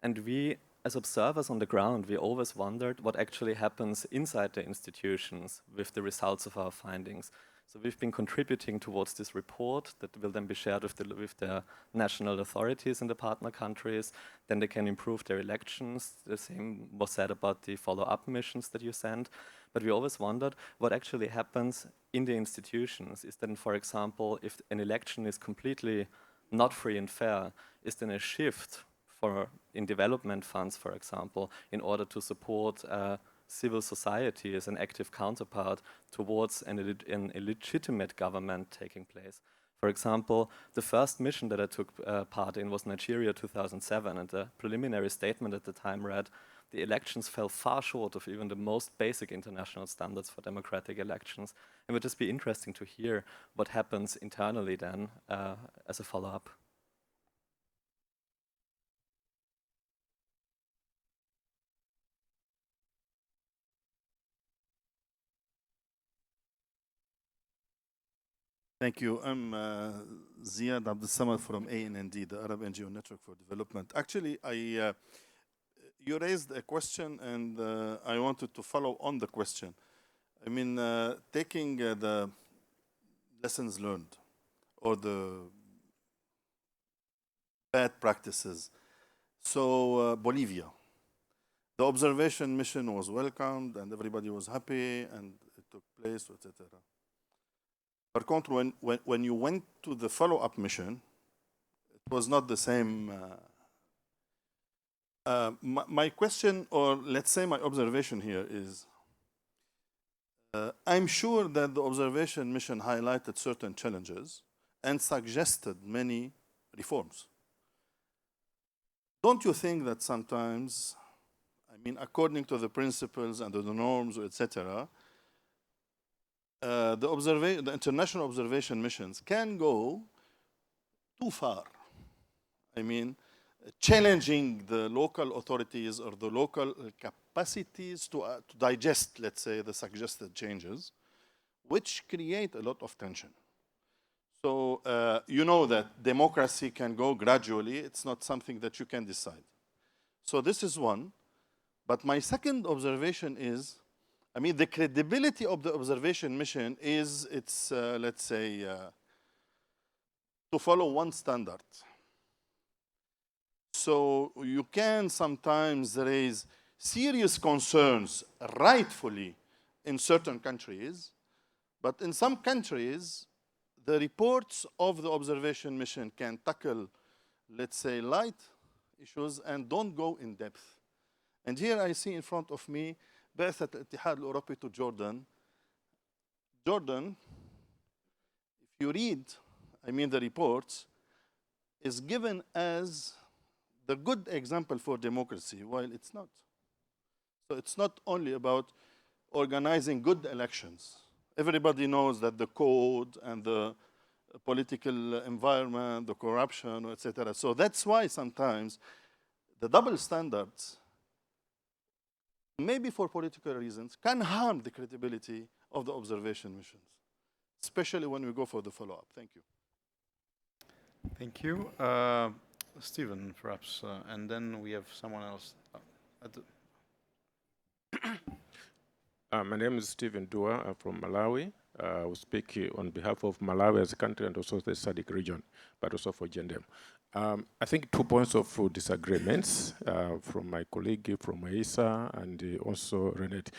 L: And we, as observers on the ground, we always wondered what actually happens inside the institutions with the results of our findings. So we've been contributing towards this report that will then be shared with the national authorities in the partner countries. Then they can improve their elections. The same was said about the follow-up missions that you send. But we always wondered what actually happens in the institutions. Is then, for example, if an election is completely not free and fair, is then a shift in development funds, for example, in order to support civil society as an active counterpart towards a legitimate government taking place. For example, the first mission that I took part in was Nigeria 2007, and the preliminary statement at the time read, the elections fell far short of even the most basic international standards for democratic elections. It would just be interesting to hear what happens internally then as a follow-up.
M: Thank you. I'm Ziad Abdel Samad from ANND, the Arab NGO Network for Development. Actually, you raised a question, and I wanted to follow on the question. I mean, taking the lessons learned or the bad practices. So Bolivia, the observation mission was welcomed, and everybody was happy, and it took place, etc. Par contre, when you went to the follow-up mission, it was not the same. My question, or let's say my observation here is, I'm sure that the observation mission highlighted certain challenges and suggested many reforms. Don't you think that sometimes, I mean, according to the principles and the norms, etc., the international observation missions can go too far? I mean, challenging the local authorities or the local capacities to digest, let's say, the suggested changes, which create a lot of tension. So you know that democracy can go gradually. It's not something that you can decide. So this is one. But my second observation is, I mean, the credibility of the observation mission is, it's, let's say, to follow one standard. So you can sometimes raise serious concerns, rightfully, in certain countries, but in some countries, the reports of the observation mission can tackle let's say, light issues and don't go in depth. And here I see in front of me بعثة الاتحاد الأوروبي to Jordan. Jordan, if you read, the reports, is given as the good example for democracy, while it's not. So it's not only about organizing good elections. Everybody knows that the code and the political environment, the corruption, etc. So that's why sometimes the double standards, maybe for political reasons, can harm the credibility of the observation missions, especially when we go for the follow-up. Thank you.
A: Thank you. Stephen, perhaps, and then we have someone else.
N: My name is Stephen Dua. I'm from Malawi. I will speak on behalf of Malawi as a country and also the SADC region, but also for GENDEM. I think 2 points of disagreements from my colleague from Aisa and also Renette.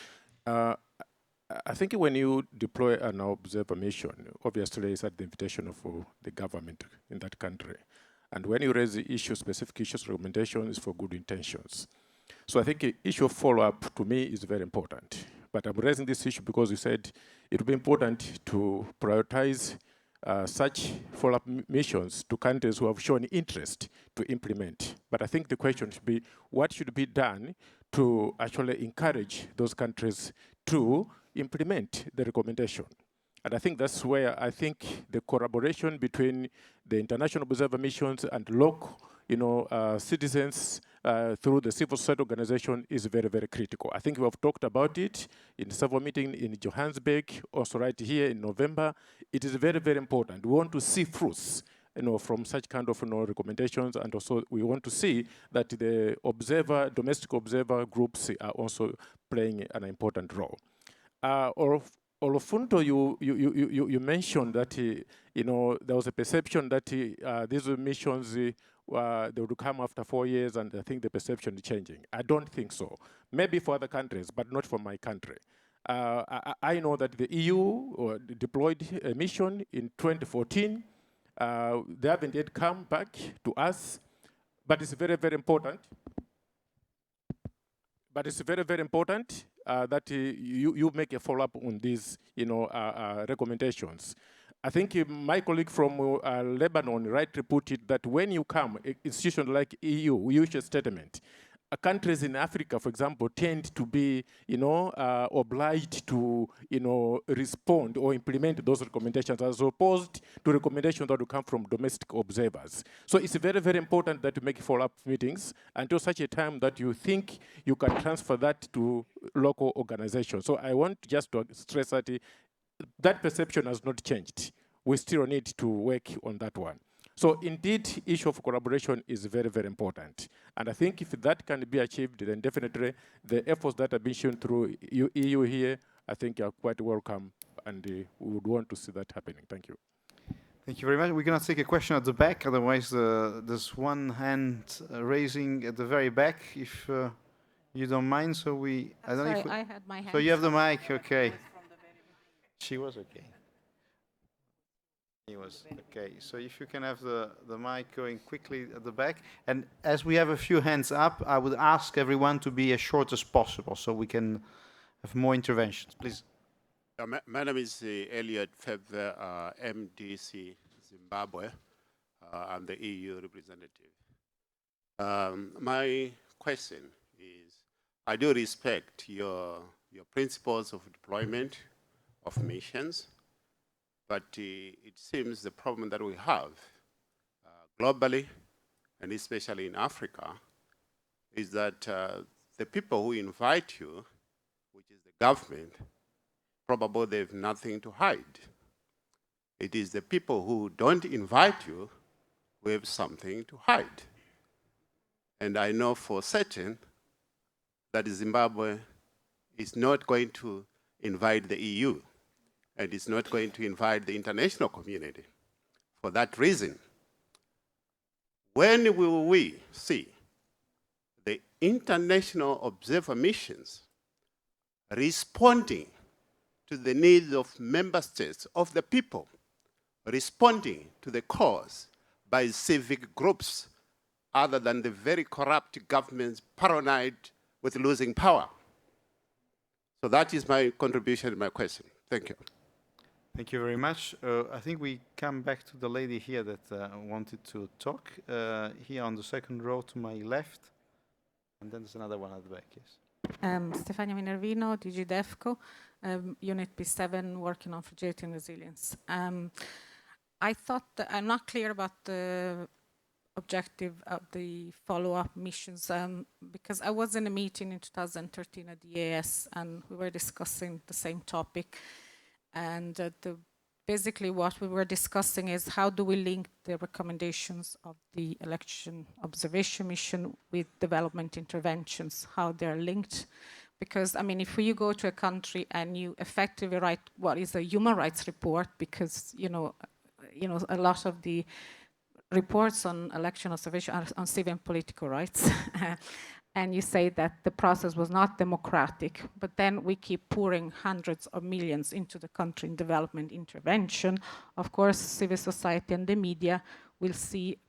N: I think when you deploy an observer mission, obviously it's at the invitation of the government in that country. And when you raise the issue, specific issues, recommendations for good intentions. So I think the issue of follow-up to me is very important. But I'm raising this issue because you said it would be important to prioritize such follow-up missions to countries who have shown interest to implement. But I think the question should be, what should be done to actually encourage those countries to implement the recommendation? And I think that's where I think the collaboration between the international observer missions and local citizens through the civil society organization is very, very critical. I think we have talked about it in several meetings in Johannesburg, also right here in November. It is very, very important. We want to see fruits from such kind of recommendations, and also we want to see that the domestic observer groups are also playing an important role. Olofunto, you mentioned that there was a perception that these missions they would come after 4 years, and I think the perception is changing. I don't think so. Maybe for other countries, but not for my country. I know that the EU deployed a mission in 2014. They haven't yet come back to us, but it's very, very important. But it's very, very important that you make a follow-up on these, recommendations. I think my colleague from Lebanon rightly put it that when you come, institutions like EU, we issue a statement. Countries in Africa, for example, tend to be, obliged to, respond or implement those recommendations as opposed to recommendations that will come from domestic observers. So it's very, very important that you make follow-up meetings until such a time that you think you can transfer that to local organizations. So I want just to stress that perception has not changed. We still need to work on that one. So indeed, issue of collaboration is very, very important. And I think if that can be achieved, then definitely the efforts that have been shown through EU here, I think are quite welcome, and we would want to see that happening. Thank you.
A: Thank you very much. We're going to take a question at the back. Otherwise, there's one hand raising at the very back, if you don't mind. So
D: I had my hand.
A: So you have the mic, okay. She was okay. He was okay. So if you can have the mic going quickly at the back. And as we have a few hands up, I would ask everyone to be as short as possible so we can have more interventions. Please.
O: My name is Elliot Febvre, MDC Zimbabwe. I'm the EU representative. My question is, I do respect your principles of deployment of missions, but it seems the problem that we have globally, and especially in Africa, is that the people who invite you, which is the government, probably they have nothing to hide. It is the people who don't invite you who have something to hide. And I know for certain that Zimbabwe is not going to invite the EU, and is not going to invite the international community. For that reason, when will we see the international observer missions responding to the needs of member states, of the people, responding to the cause by civic groups other than the very corrupt governments paranoid with losing power. So that is my contribution to my question. Thank you.
A: Thank you very much. I think we come back to the lady here that wanted to talk, here on the second row to my left. And then there's another one at the back, yes.
D: Stefania Minervino, DG DEFCO, Unit P7, working on fragility and resilience. I thought that I'm not clear about the objective of the follow-up missions because I was in a meeting in 2013 at the EAS and we were discussing the same topic. And basically what we were discussing is how do we link the recommendations of the election observation mission with development interventions, how they're linked. Because, I mean, if you go to a country and you effectively write what is a human rights report, because, you know, a lot of the reports on election observation are on civil and political rights. And you say that the process was not democratic, but then we keep pouring hundreds of millions into the country in development intervention. Of course, civil society and the media will see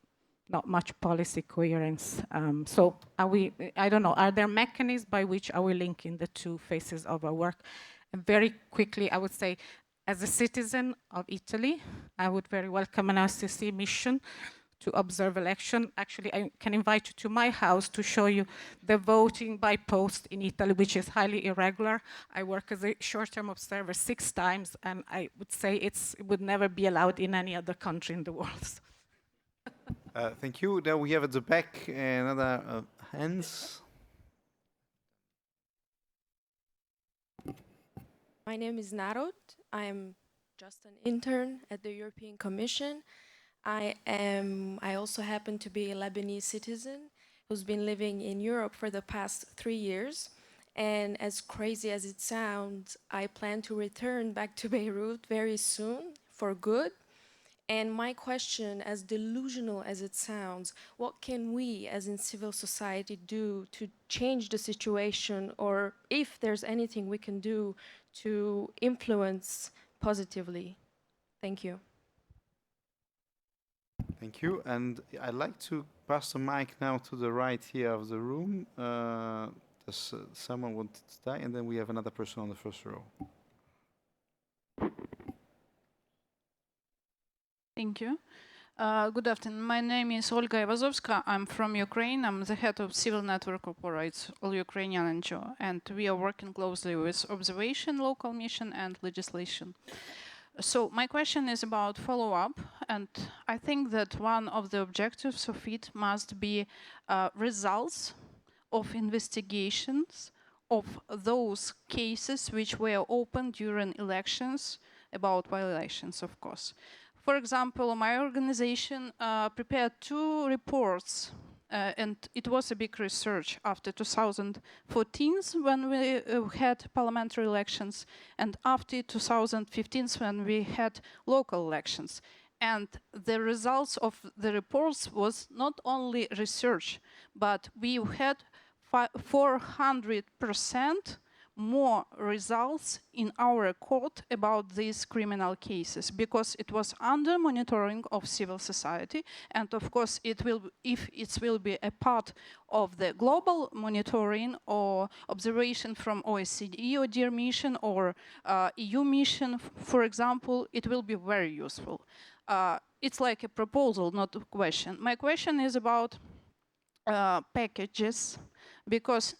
D: not much policy coherence. So are we, I don't know, are there mechanisms by which are we linking the two phases of our work? And very quickly, I would say, as a citizen of Italy, I would very welcome an RCC mission to observe election. Actually, I can invite you to my house to show you the voting by post in Italy, which is highly irregular. I work as a short-term observer 6 times, and I would say it would never be allowed in any other country in the world.
A: Thank you. Now we have at the back another hands.
P: My name is Narod. I'm just an intern at the European Commission. I also happen to be a Lebanese citizen who's been living in Europe for the past 3 years. And as crazy as it sounds, I plan to return back to Beirut very soon for good. And my question, as delusional as it sounds, what can we as in civil society do to change the situation, or if there's anything we can do to influence positively? Thank you.
A: Thank you. And I'd like to pass the mic now to the right here of the room. Does someone want to start? And then we have another person on the first row.
Q: Thank you. Good afternoon. My name is Olga Ivazovska. I'm from Ukraine. I'm the head of Civil Network Operates, All Ukrainian NGO, and we are working closely with observation, local mission, and legislation. So my question is about follow-up, and I think that one of the objectives of it must be results of investigations of those cases which were opened during elections, about violations, of course. For example, my organization prepared 2 reports, and it was a big research after 2014 when we had parliamentary elections, and after 2015 when we had local elections. And the results of the reports was not only research, but we had 400% more results in our court about these criminal cases, because it was under monitoring of civil society, and of course it will, if it will be a part of the global monitoring or observation from OECD or DEAR mission or EU mission, for example, it will be very useful. It's like a proposal, not a question. My question is about packages, because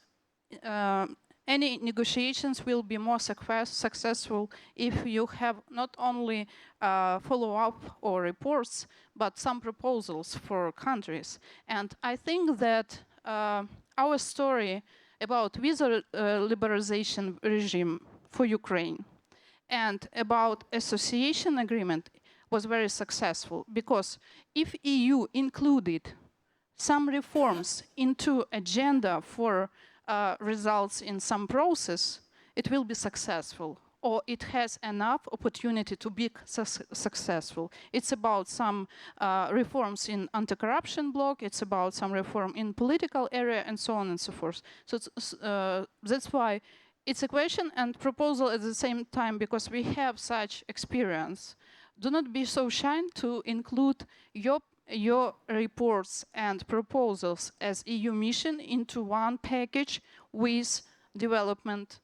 Q: any negotiations will be more successful if you have not only follow-up or reports, but some proposals for countries. And I think that our story about visa liberalization regime for Ukraine and about association agreement was very successful, because if EU included some reforms into agenda for results in some process, it will be successful, or it has enough opportunity to be successful. It's about some reforms in anti-corruption bloc, it's about some reform in political area, and so on and so forth. So that's why it's a question and proposal at the same time, because we have such experience. Do not be so shy to include your your reports and proposals as EU mission into one package with development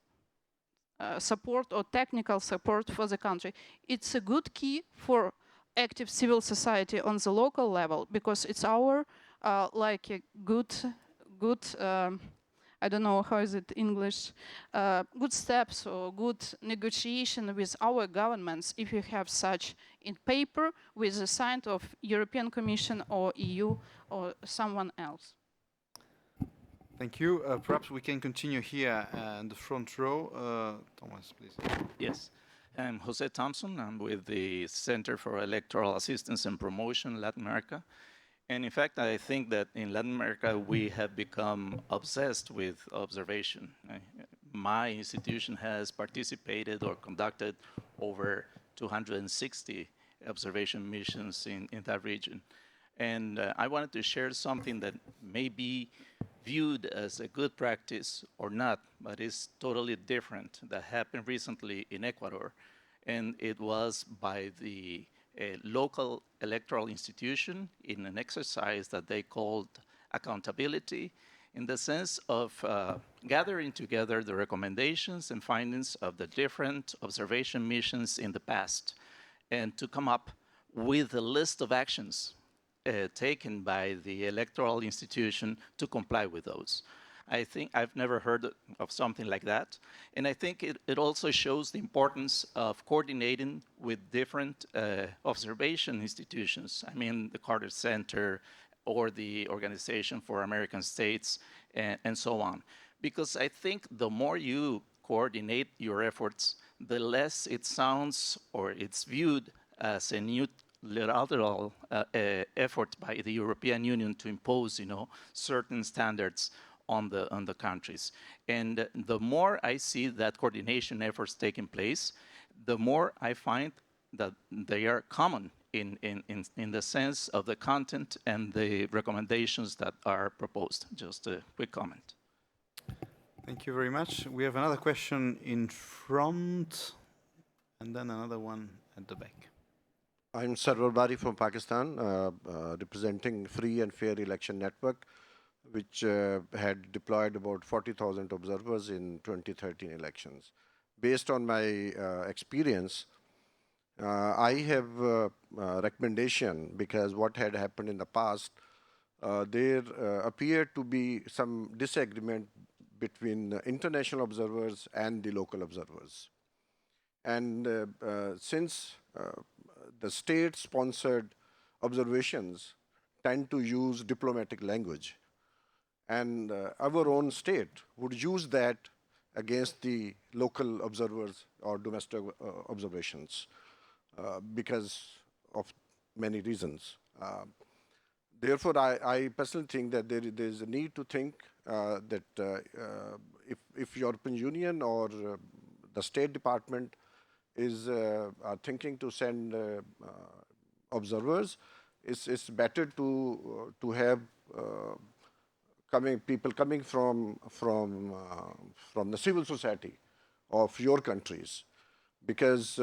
Q: support or technical support for the country. It's a good key for active civil society on the local level, because it's our like a good I don't know how is it English, good steps or good negotiation with our governments if you have such in paper with the sign of European Commission or EU or someone else.
A: Thank you. Perhaps we can continue here in the front row. Thomas, please.
R: Yes. I'm Jose Thompson. I'm with the Center for Electoral Assistance and Promotion, Latin America. And in fact, I think that in Latin America, we have become obsessed with observation. My institution has participated or conducted over 260 observation missions in that region. And I wanted to share something that may be viewed as a good practice or not, but is totally different, that happened recently in Ecuador. And it was by the local electoral institution in an exercise that they called accountability, in the sense of gathering together the recommendations and findings of the different observation missions in the past, and to come up with a list of actions taken by the electoral institution to comply with those. I think I've never heard of something like that. And I think it also shows the importance of coordinating with different observation institutions. I mean, the Carter Center or the Organization for American States and so on. Because I think the more you coordinate your efforts, the less it sounds or it's viewed as a unilateral effort by the European Union to impose, certain standards on the countries. And the more I see that coordination efforts taking place, the more I find that they are common in the sense of the content and the recommendations that are proposed. Just a quick comment.
A: Thank you very much. We have another question in front, and then another one at the back.
S: I'm Sarwar Bari from Pakistan, representing Free and Fair Election Network, which had deployed about 40,000 observers in 2013 elections. Based on my experience, I have a recommendation, because what had happened in the past, there appeared to be some disagreement between international observers and the local observers. And since the state-sponsored observations tend to use diplomatic language, and our own state would use that against the local observers or domestic observations because of many reasons. Therefore, I personally think that there is a need to think that if European Union or the State Department is thinking to send observers, it's better to have people coming from the civil society of your countries, because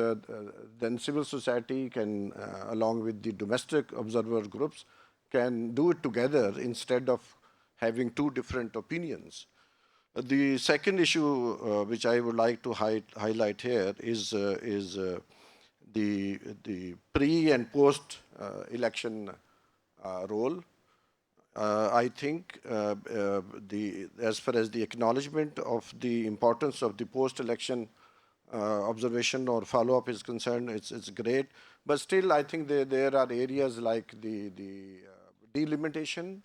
S: then civil society can, along with the domestic observer groups, can do it together instead of having two different opinions. The second issue which I would like to highlight here is the pre and post election role. I think as far as the acknowledgement of the importance of the post-election observation or follow-up is concerned, it's great. But still, I think there are areas like the delimitation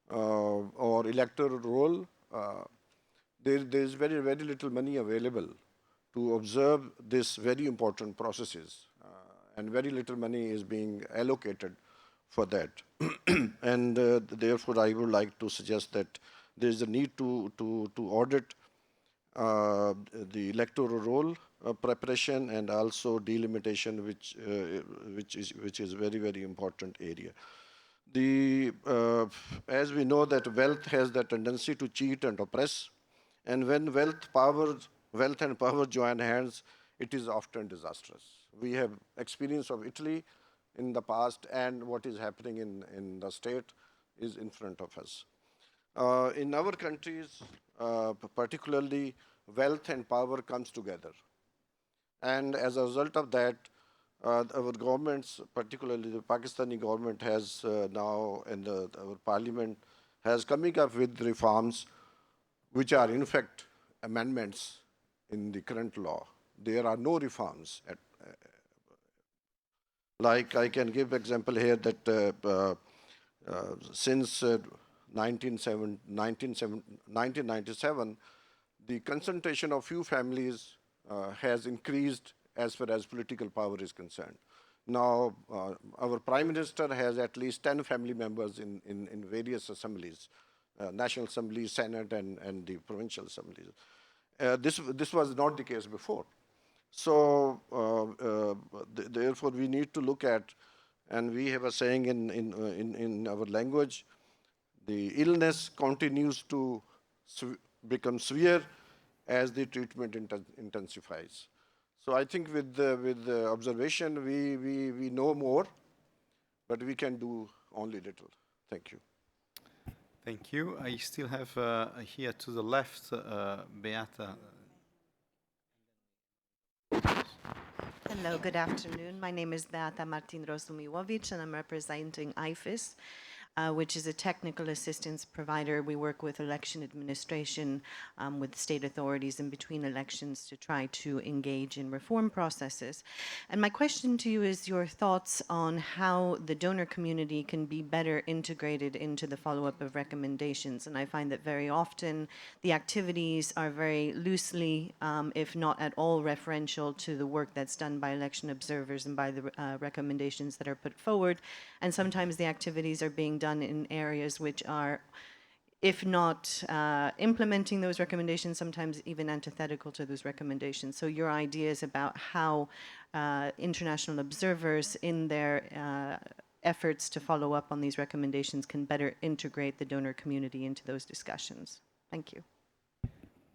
S: or electoral roll. There's very little money available to observe these very important processes, and very little money is being allocated for that. And therefore, I would like to suggest that there is a need to audit the electoral roll preparation and also delimitation, which is very important area. As we know that wealth has the tendency to cheat and oppress, and when wealth and power join hands, it is often disastrous. We have experience of Italy in the past and what is happening in the state is in front of us. In our countries, particularly, wealth and power comes together. And as a result of that, our governments, particularly the Pakistani government, has now, and our parliament, has coming up with reforms which are in fact amendments in the current law. There are no reforms. Like I can give example here that since 1997, the concentration of few families has increased as far as political power is concerned. Now, our Prime Minister has at least 10 family members in various assemblies, National Assembly, Senate, and the provincial assemblies. This was not the case before. So, therefore, we need to look at, and we have a saying in our language, the illness continues to become severe as the treatment intensifies. So I think with the observation, we know more, but we can do only little. Thank you.
A: Thank you. I still have here to the left, Beata.
T: Hello, good afternoon. My name is Beata Martin Rozumiłowicz, and I'm representing IFIS, which is a technical assistance provider. We work with election administration, with state authorities in between elections to try to engage in reform processes. And my question to you is your thoughts on how the donor community can be better integrated into the follow-up of recommendations. And I find that very often the activities are very loosely, if not at all, referential to the work that's done by election observers and by the recommendations that are put forward. And sometimes the activities are being done in areas which are, if not implementing those recommendations, sometimes even antithetical to those recommendations. So your ideas about how international observers in their efforts to follow up on these recommendations can better integrate the donor community into those discussions. Thank you.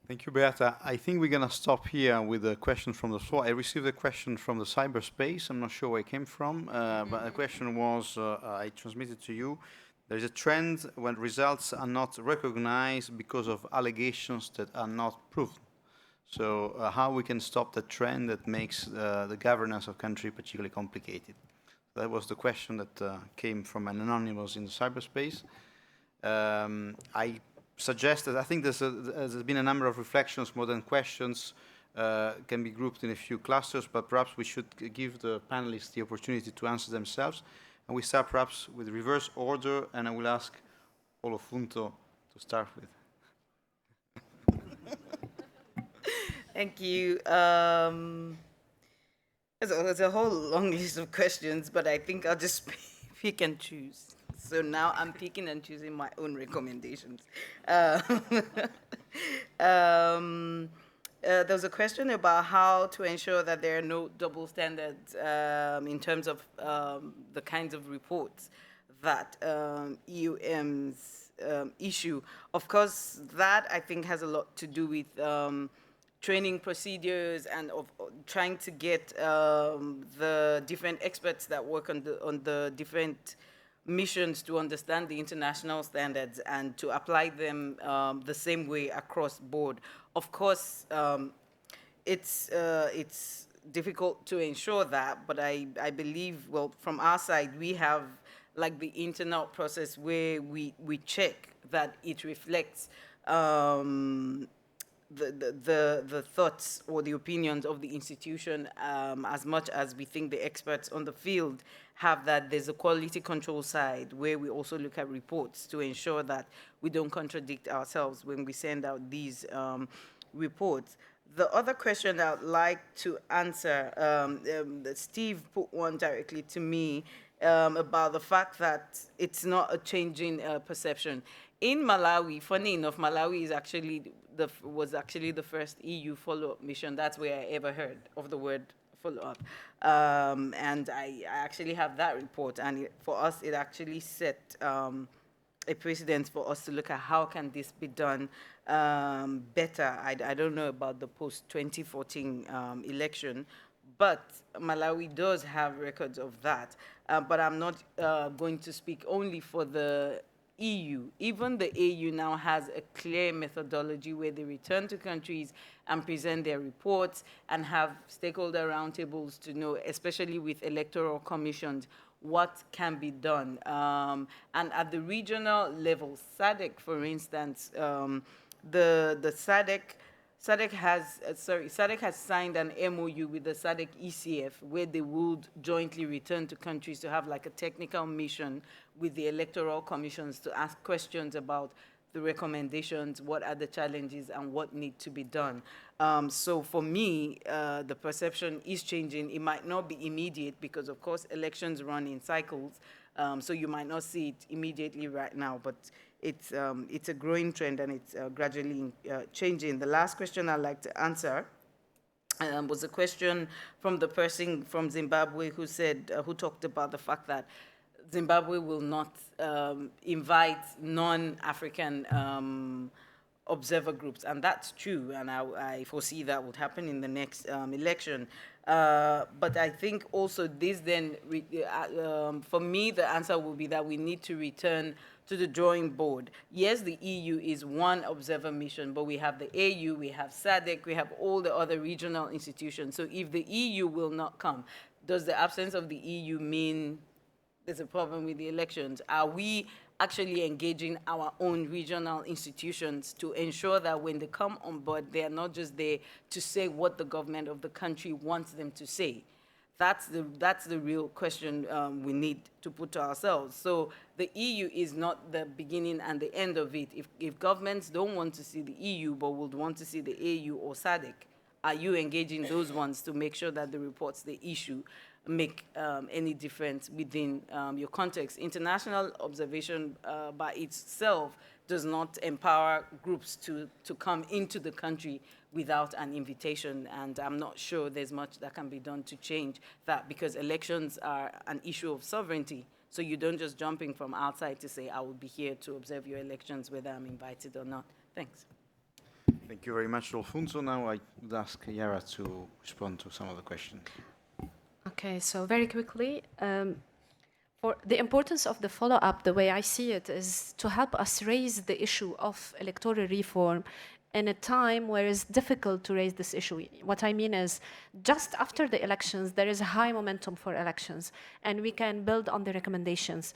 A: Thank you, Beata. I think we're going to stop here with a question from the floor. I received a question from the cyberspace. I'm not sure where it came from, but the question was, I transmitted to you. There's a trend when results are not recognized because of allegations that are not proven. So how we can stop the trend that makes the governance of country particularly complicated? That was the question that came from an anonymous in the cyberspace. I suggest that I think there's been a number of reflections more than questions, can be grouped in a few clusters, but perhaps we should give the panelists the opportunity to answer themselves. And we start perhaps with reverse order, and I will ask Olofunto to start with.
K: Thank you. There's a whole long list of questions, but I think I'll just pick and choose. So now I'm picking and choosing my own recommendations. There was a question about how to ensure that there are no double standards in terms of the kinds of reports that EOMs issue. Of course, that I think has a lot to do with training procedures and of trying to get the different experts that work on the different missions to understand the international standards and to apply them the same way across board. Of course, it's difficult to ensure that, but I believe, well, from our side, we have like the internal process where we check that it reflects the thoughts or the opinions of the institution as much as we think the experts on the field have that. There's a quality control side where we also look at reports to ensure that we don't contradict ourselves when we send out these reports. The other question I'd like to answer, Steve put one directly to me about the fact that it's not a changing perception. In Malawi, funny enough, Malawi is was actually the first EU follow-up mission. That's where I ever heard of the word follow-up. And I actually have that report, and for us, it actually set a precedent for us to look at how can this be done better. I don't know about the post-2014 election, But Malawi does have records of that. But I'm not going to speak only for the EU. Even the AU now has a clear methodology where they return to countries and present their reports and have stakeholder roundtables to know, especially with electoral commissions, what can be done. And at the regional level, SADC, for instance, the SADC has signed an MOU with the SADC ECF where they would jointly return to countries to have like a technical mission with the electoral commissions to ask questions about the recommendations, what are the challenges, and what need to be done. So for me, the perception is changing. It might not be immediate because, of course, elections run in cycles, so you might not see it immediately right now, but it's a growing trend and it's gradually changing. The last question I'd like to answer was a question from the person from Zimbabwe who said, who talked about the fact that Zimbabwe will not invite non-African observer groups, and that's true, and I foresee that would happen in the next election. But I think also this then, for me, the answer will be that we need to return to the drawing board. Yes, the EU is one observer mission, but we have the AU, we have SADC, we have all the other regional institutions. So if the EU will not come, does the absence of the EU mean there's a problem with the elections? Are we actually engaging our own regional institutions to ensure that when they come on board, they are not just there to say what the government of the country wants them to say? That's the real question we need to put to ourselves. So the EU is not the beginning and the end of it. If governments don't want to see the EU but would want to see the AU or SADC, are you engaging those ones to make sure that the reports they issue make any difference within your context? International observation by itself does not empower groups to come into the country without an invitation, and I'm not sure there's much that can be done to change that, because elections are an issue of sovereignty. So you don't just jump in from outside to say, I will be here to observe your elections whether I'm invited or not. Thanks.
A: Thank you very much, Alfonso. Now I would ask Yara to respond to some of the questions.
J: Okay, so very quickly, for the importance of the follow-up, the way I see it, is to help us raise the issue of electoral reform in a time where it's difficult to raise this issue. What I mean is, just after the elections, there is a high momentum for elections, and we can build on the recommendations.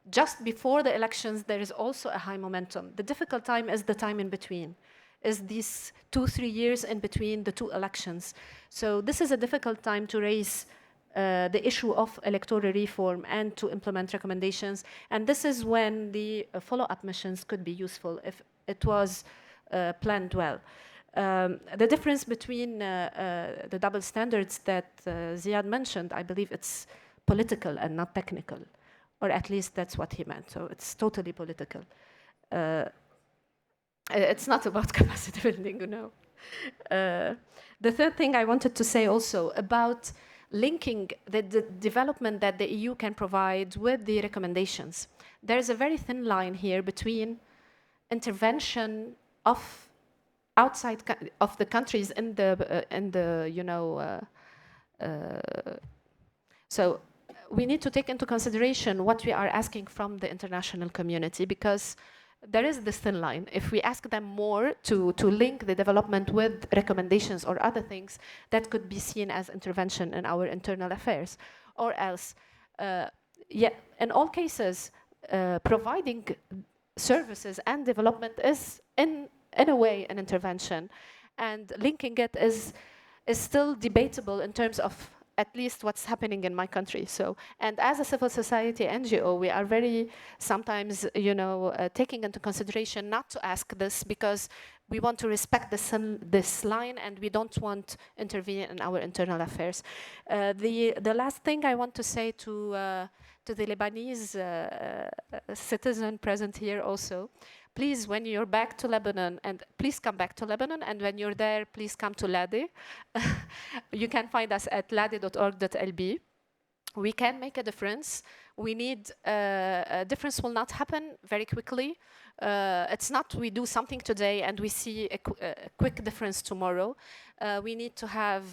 J: Just before the elections, there is also a high momentum. The difficult time is the time in between, is these 2-3 years in between the two elections. So this is a difficult time to raise the issue of electoral reform and to implement recommendations. And this is when the follow-up missions could be useful if it was planned well. The difference between the double standards that Ziad mentioned, I believe it's political and not technical, or at least that's what he meant. So it's totally political. It's not about capacity building, you know. The third thing I wanted to say also about linking the development that the EU can provide with the recommendations. There's a very thin line here between intervention of outside of the countries in the you know. So we need to take into consideration what we are asking from the international community, because there is this thin line. If we ask them more to link the development with recommendations or other things, that could be seen as intervention in our internal affairs. Or else, yeah, in all cases, providing services and development is in a way an intervention, and linking it is still debatable in terms of at least what's happening in my country. So, and as a civil society NGO, we are very sometimes, you know, taking into consideration not to ask this, because we want to respect this line and we don't want to intervene in our internal affairs. The last thing I want to say to the Lebanese citizen present here also, please, when you're back to Lebanon, and please come back to Lebanon, and when you're there, please come to LADE. You can find us at lade.org.lb. We can make a difference. We need, a difference will not happen very quickly. It's not we do something today and we see a quick difference tomorrow. We need to have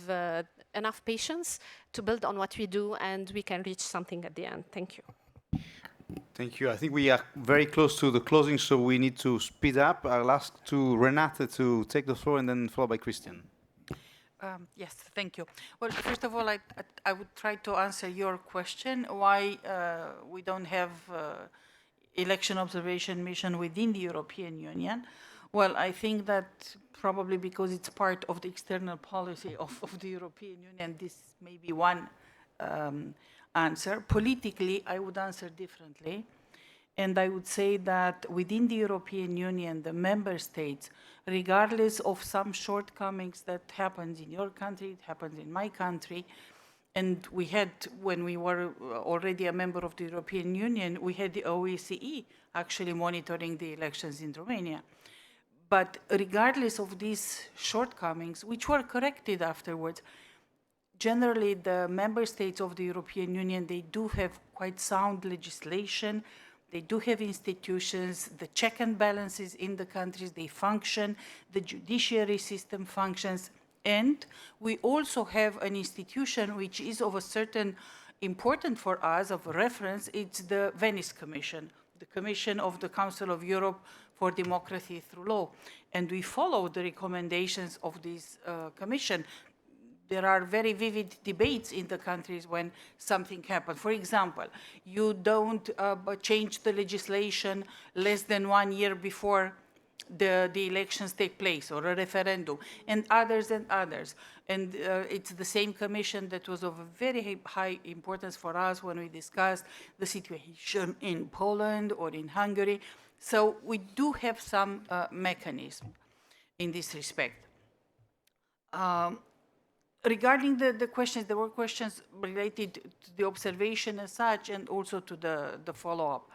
J: enough patience to build on what we do, and we can reach something at the end. Thank you.
A: Thank you. I think we are very close to the closing, so we need to speed up. I'll ask to Renate to take the floor and then followed by Christian.
I: Yes, thank you. Well, first of all, I would try to answer your question, why we don't have election observation mission within the European Union. Well, I think that probably because it's part of the external policy of the European Union, this may be one answer. Politically, I would answer differently. And I would say that within the European Union, the member states, regardless of some shortcomings that happens in your country, it happens in my country, and we had, when we were already a member of the European Union, we had the OSCE actually monitoring the elections in Romania. But regardless of these shortcomings, which were corrected afterwards, generally the member states of the European Union, they do have quite sound legislation. They do have institutions, the check and balances in the countries, they function, the judiciary system functions, and we also have an institution which is of a certain importance for us, of reference, it's the Venice Commission, the Commission of the Council of Europe for Democracy Through Law. And we follow the recommendations of this commission. There are very vivid debates in the countries when something happens. For example, you don't change the legislation less than 1 year before the elections take place, or a referendum, and others and others. And it's the same commission that was of a very high importance for us when we discussed the situation in Poland or in Hungary. So we do have some mechanism in this respect. Regarding the questions, there were questions related to the observation as such and also to the follow-up.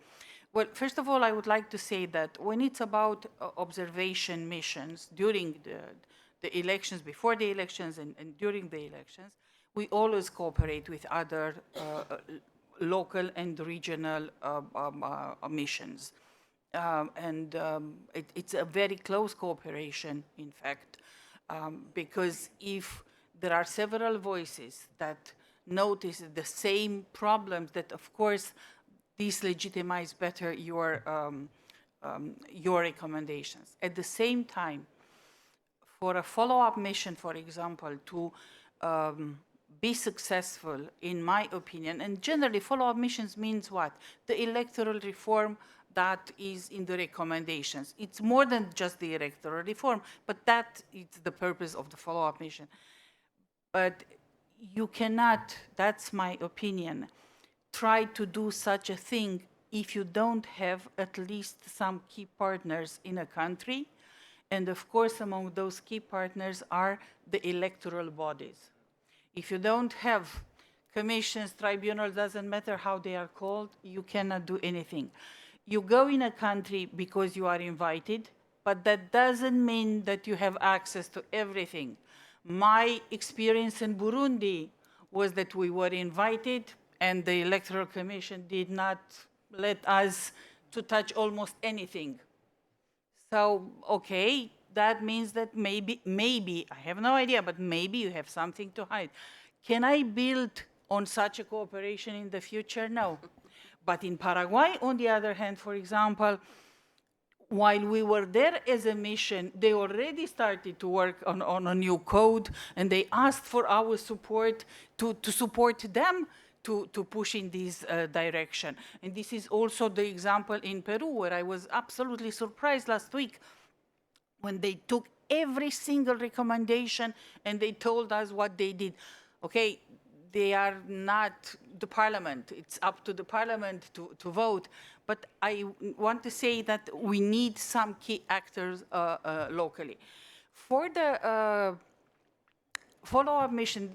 I: Well, first of all, I would like to say that when it's about observation missions during the elections, before the elections and during the elections, we always cooperate with other local and regional missions. It's a very close cooperation, in fact, because if there are several voices that notice the same problems, that of course this legitimizes better your recommendations. At the same time, for a follow-up mission, for example, to be successful, in my opinion, and generally follow-up missions means what? The electoral reform that is in the recommendations. It's more than just the electoral reform, but that is the purpose of the follow-up mission. But you cannot, that's my opinion, try to do such a thing if you don't have at least some key partners in a country. And of course, among those key partners are the electoral bodies. If you don't have commissions, tribunals, doesn't matter how they are called, you cannot do anything. You go in a country because you are invited, but that doesn't mean that you have access to everything. My experience in Burundi was that we were invited and the Electoral Commission did not let us to touch almost anything. So, okay, that means that maybe, I have no idea, but maybe you have something to hide. Can I build on such a cooperation in the future? No. But in Paraguay, on the other hand, for example, while we were there as a mission, they already started to work on a new code, and they asked for our support to support them to push in this direction. And this is also the example in Peru, where I was absolutely surprised last week when they took every single recommendation and they told us what they did. Okay, they are not the parliament. It's up to the parliament to vote. But I want to say that we need some key actors locally. For the follow-up mission,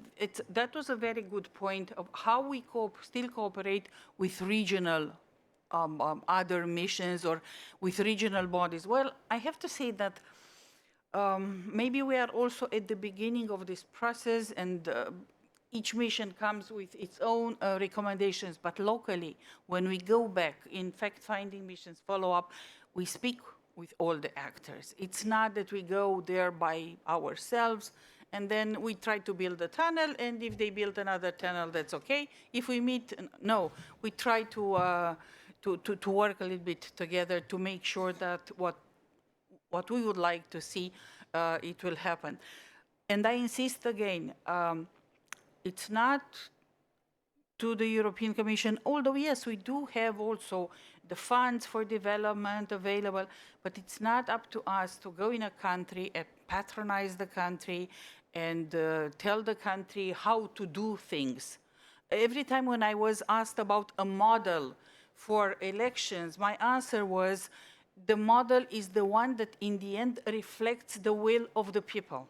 I: that was a very good point of how we still cooperate with regional other missions or with regional bodies. Well, I have to say that maybe we are also at the beginning of this process, and each mission comes with its own recommendations, but locally, when we go back in fact-finding missions, follow-up, we speak with all the actors. It's not that we go there by ourselves and then we try to build a tunnel, and if they build another tunnel, that's okay. If we meet, no, we try to work a little bit together to make sure that what we would like to see, it will happen. And I insist again, it's not to the European Commission, although yes, we do have also the funds for development available, but it's not up to us to go in a country and patronize the country and tell the country how to do things. Every time when I was asked about a model for elections, my answer was, the model is the one that in the end reflects the will of the people.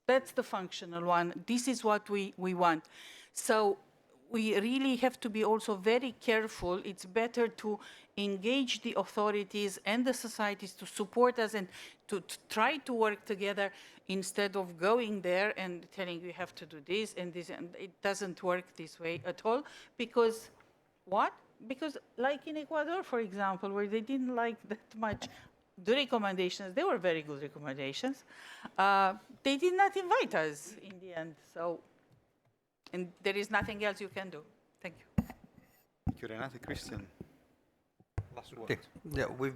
I: That's the functional one. This is what we want. So we really have to be also very careful. It's better to engage the authorities and the societies to support us and to try to work together instead of going there and telling you have to do this and this, and it doesn't work this way at all. Because what? Because like in Ecuador, for example, where they didn't like that much the recommendations, they were very good recommendations. They did not invite us in the end, so, and there is nothing else you can do. Thank you.
A: Thank you, Renate. Christian, last word.
U: Okay. Yeah, I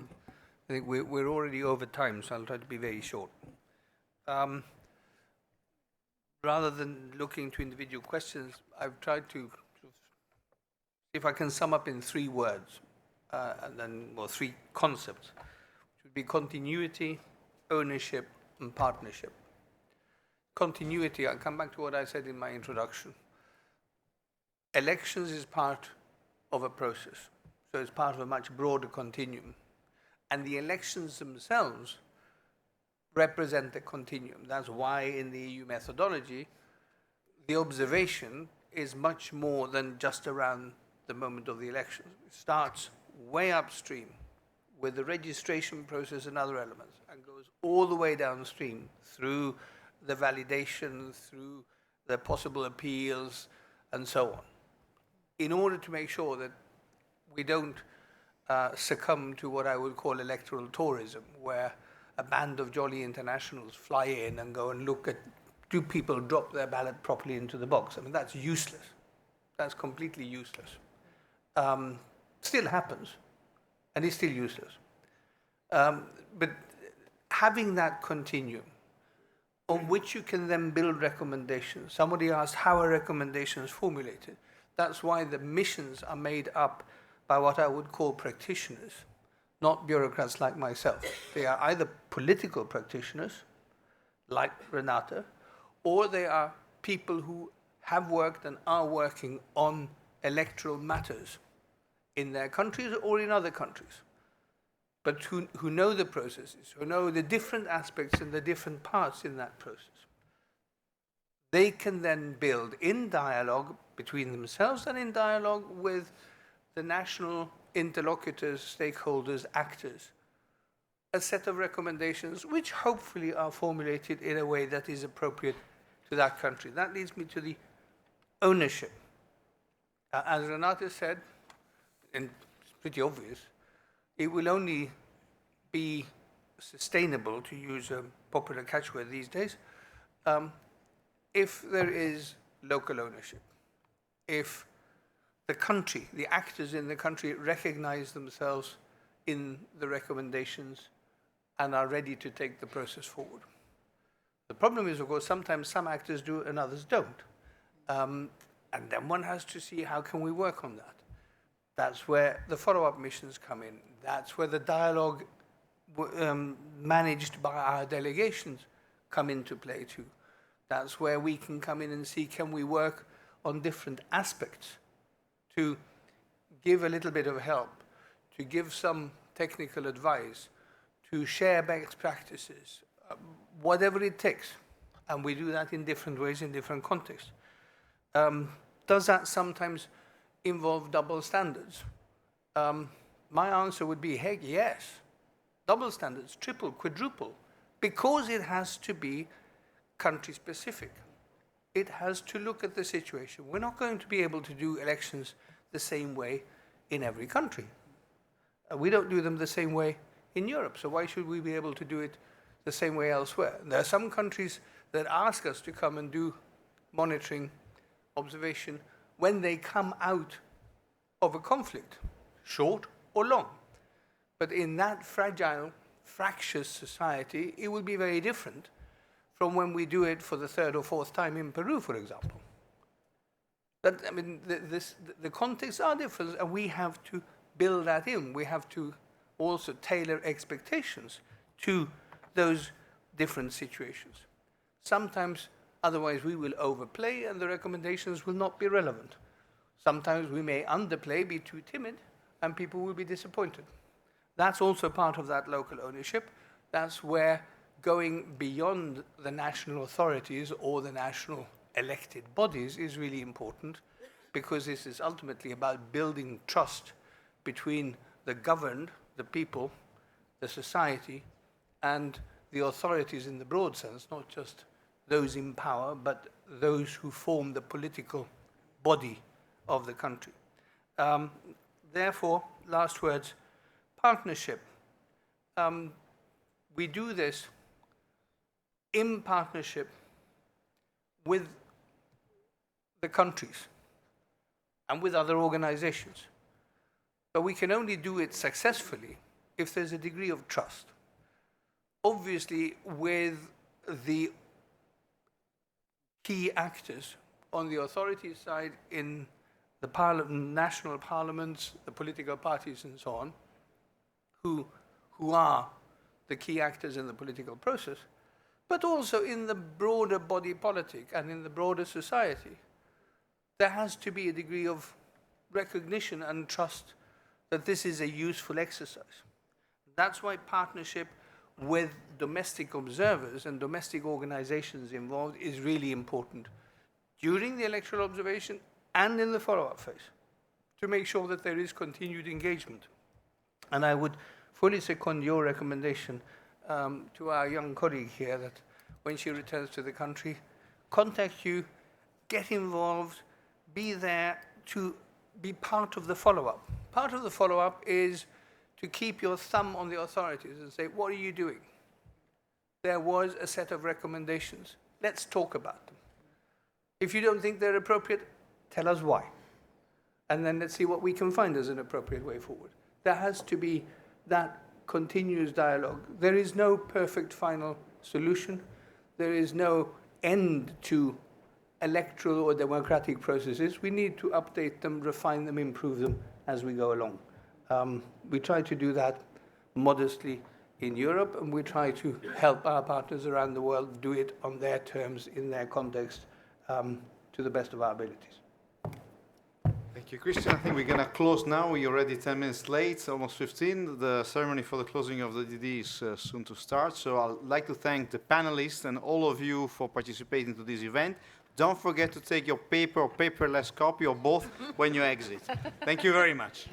U: think we're already over time, so I'll try to be very short. Rather than looking to individual questions, I've tried to see if I can sum up in 3 words, and then, well, 3 concepts. Would be continuity, ownership, and partnership. Continuity, I'll come back to what I said in my introduction. Elections is part of a process, so it's part of a much broader continuum. And the elections themselves represent a continuum. That's why in the EU methodology, the observation is much more than just around the moment of the election. It starts way upstream with the registration process and other elements, and goes all the way downstream through the validation, through the possible appeals, and so on, in order to make sure that we don't succumb to what I would call electoral tourism, where a band of jolly internationals fly in and go and look at, do people drop their ballot properly into the box? I mean, that's useless. That's completely useless. Still happens, and it's still useless. But having that continuum on which you can then build recommendations. Somebody asked, how are recommendations formulated? That's why the missions are made up by what I would call practitioners, not bureaucrats like myself. They are either political practitioners, like Renata, or they are people who have worked and are working on electoral matters in their countries or in other countries, but who know the processes, who know the different aspects and the different parts in that process. They can then build in dialogue between themselves and in dialogue with the national interlocutors, stakeholders, actors, a set of recommendations which hopefully are formulated in a way that is appropriate to that country. That leads me to the ownership. As Renata said, and it's pretty obvious, it will only be sustainable, to use a popular catchword these days, if there is local ownership. If the country, the actors in the country recognize themselves in the recommendations and are ready to take the process forward. The problem is, of course, sometimes some actors do and others don't. And then one has to see how can we work on that. That's where the follow-up missions come in. That's where the dialogue managed by our delegations come into play too. That's where we can come in and see, can we work on different aspects to give a little bit of help, to give some technical advice, to share best practices, whatever it takes. And we do that in different ways, in different contexts. Does that sometimes involve double standards? My answer would be, heck, yes. Double standards, triple, quadruple, because it has to be country-specific. It has to look at the situation. We're not going to be able to do elections the same way in every country. We don't do them the same way in Europe, so why should we be able to do it the same way elsewhere? There are some countries
H: that ask us to come and do monitoring, observation, when they come out of a conflict, short or long. But in that fragile, fractious society, it will be very different from when we do it for the third or fourth time in Peru, for example. That, I mean, the contexts are different, and we have to build that in. We have to also tailor expectations to those different situations. Sometimes, otherwise, we will overplay, and the recommendations will not be relevant. Sometimes we may underplay, be too timid, and people will be disappointed. That's also part of that local ownership. That's where going beyond the national authorities or the national elected bodies is really important, because this is ultimately about building trust between the governed, the people, the society, and the authorities in the broad sense, not just those in power, but those who form the political body of the country. Therefore, last words, partnership. We do this in partnership with the countries and with other organizations. But we can only do it successfully if there's a degree of trust. Obviously, with the key actors on the authorities side in the national parliaments, the political parties and so on, who are the key actors in the political process, but also in the broader body politic and in the broader society. There has to be a degree of recognition and trust that this is a useful exercise. That's why partnership with domestic observers and domestic organizations involved is really important during the electoral observation and in the follow-up phase, to make sure that there is continued engagement. And I would fully second your recommendation to our young colleague here that when she returns to the country, contact you, get involved, be there to be part of the follow-up. Part of the follow-up is to keep your thumb on the authorities and say, what are you doing? There was a set of recommendations. Let's talk about them. If you don't think they're appropriate, tell us why. And then let's see what we can find as an appropriate way forward. There has to be that continuous dialogue. There is no perfect final solution. There is no end to electoral or democratic processes. We need to update them, refine them, improve them as we go along. We try to do that modestly in Europe, and we try to help our partners around the world do it on their terms, in their context, to the best of our abilities.
A: Thank you, Christian. I think we're going to close now. We're already 10 minutes late, almost 15. The ceremony for the closing of the DD is soon to start. So I'd like to thank the panelists and all of you for participating to this event. Don't forget to take your paper or paperless copy or both when you exit. Thank you very much.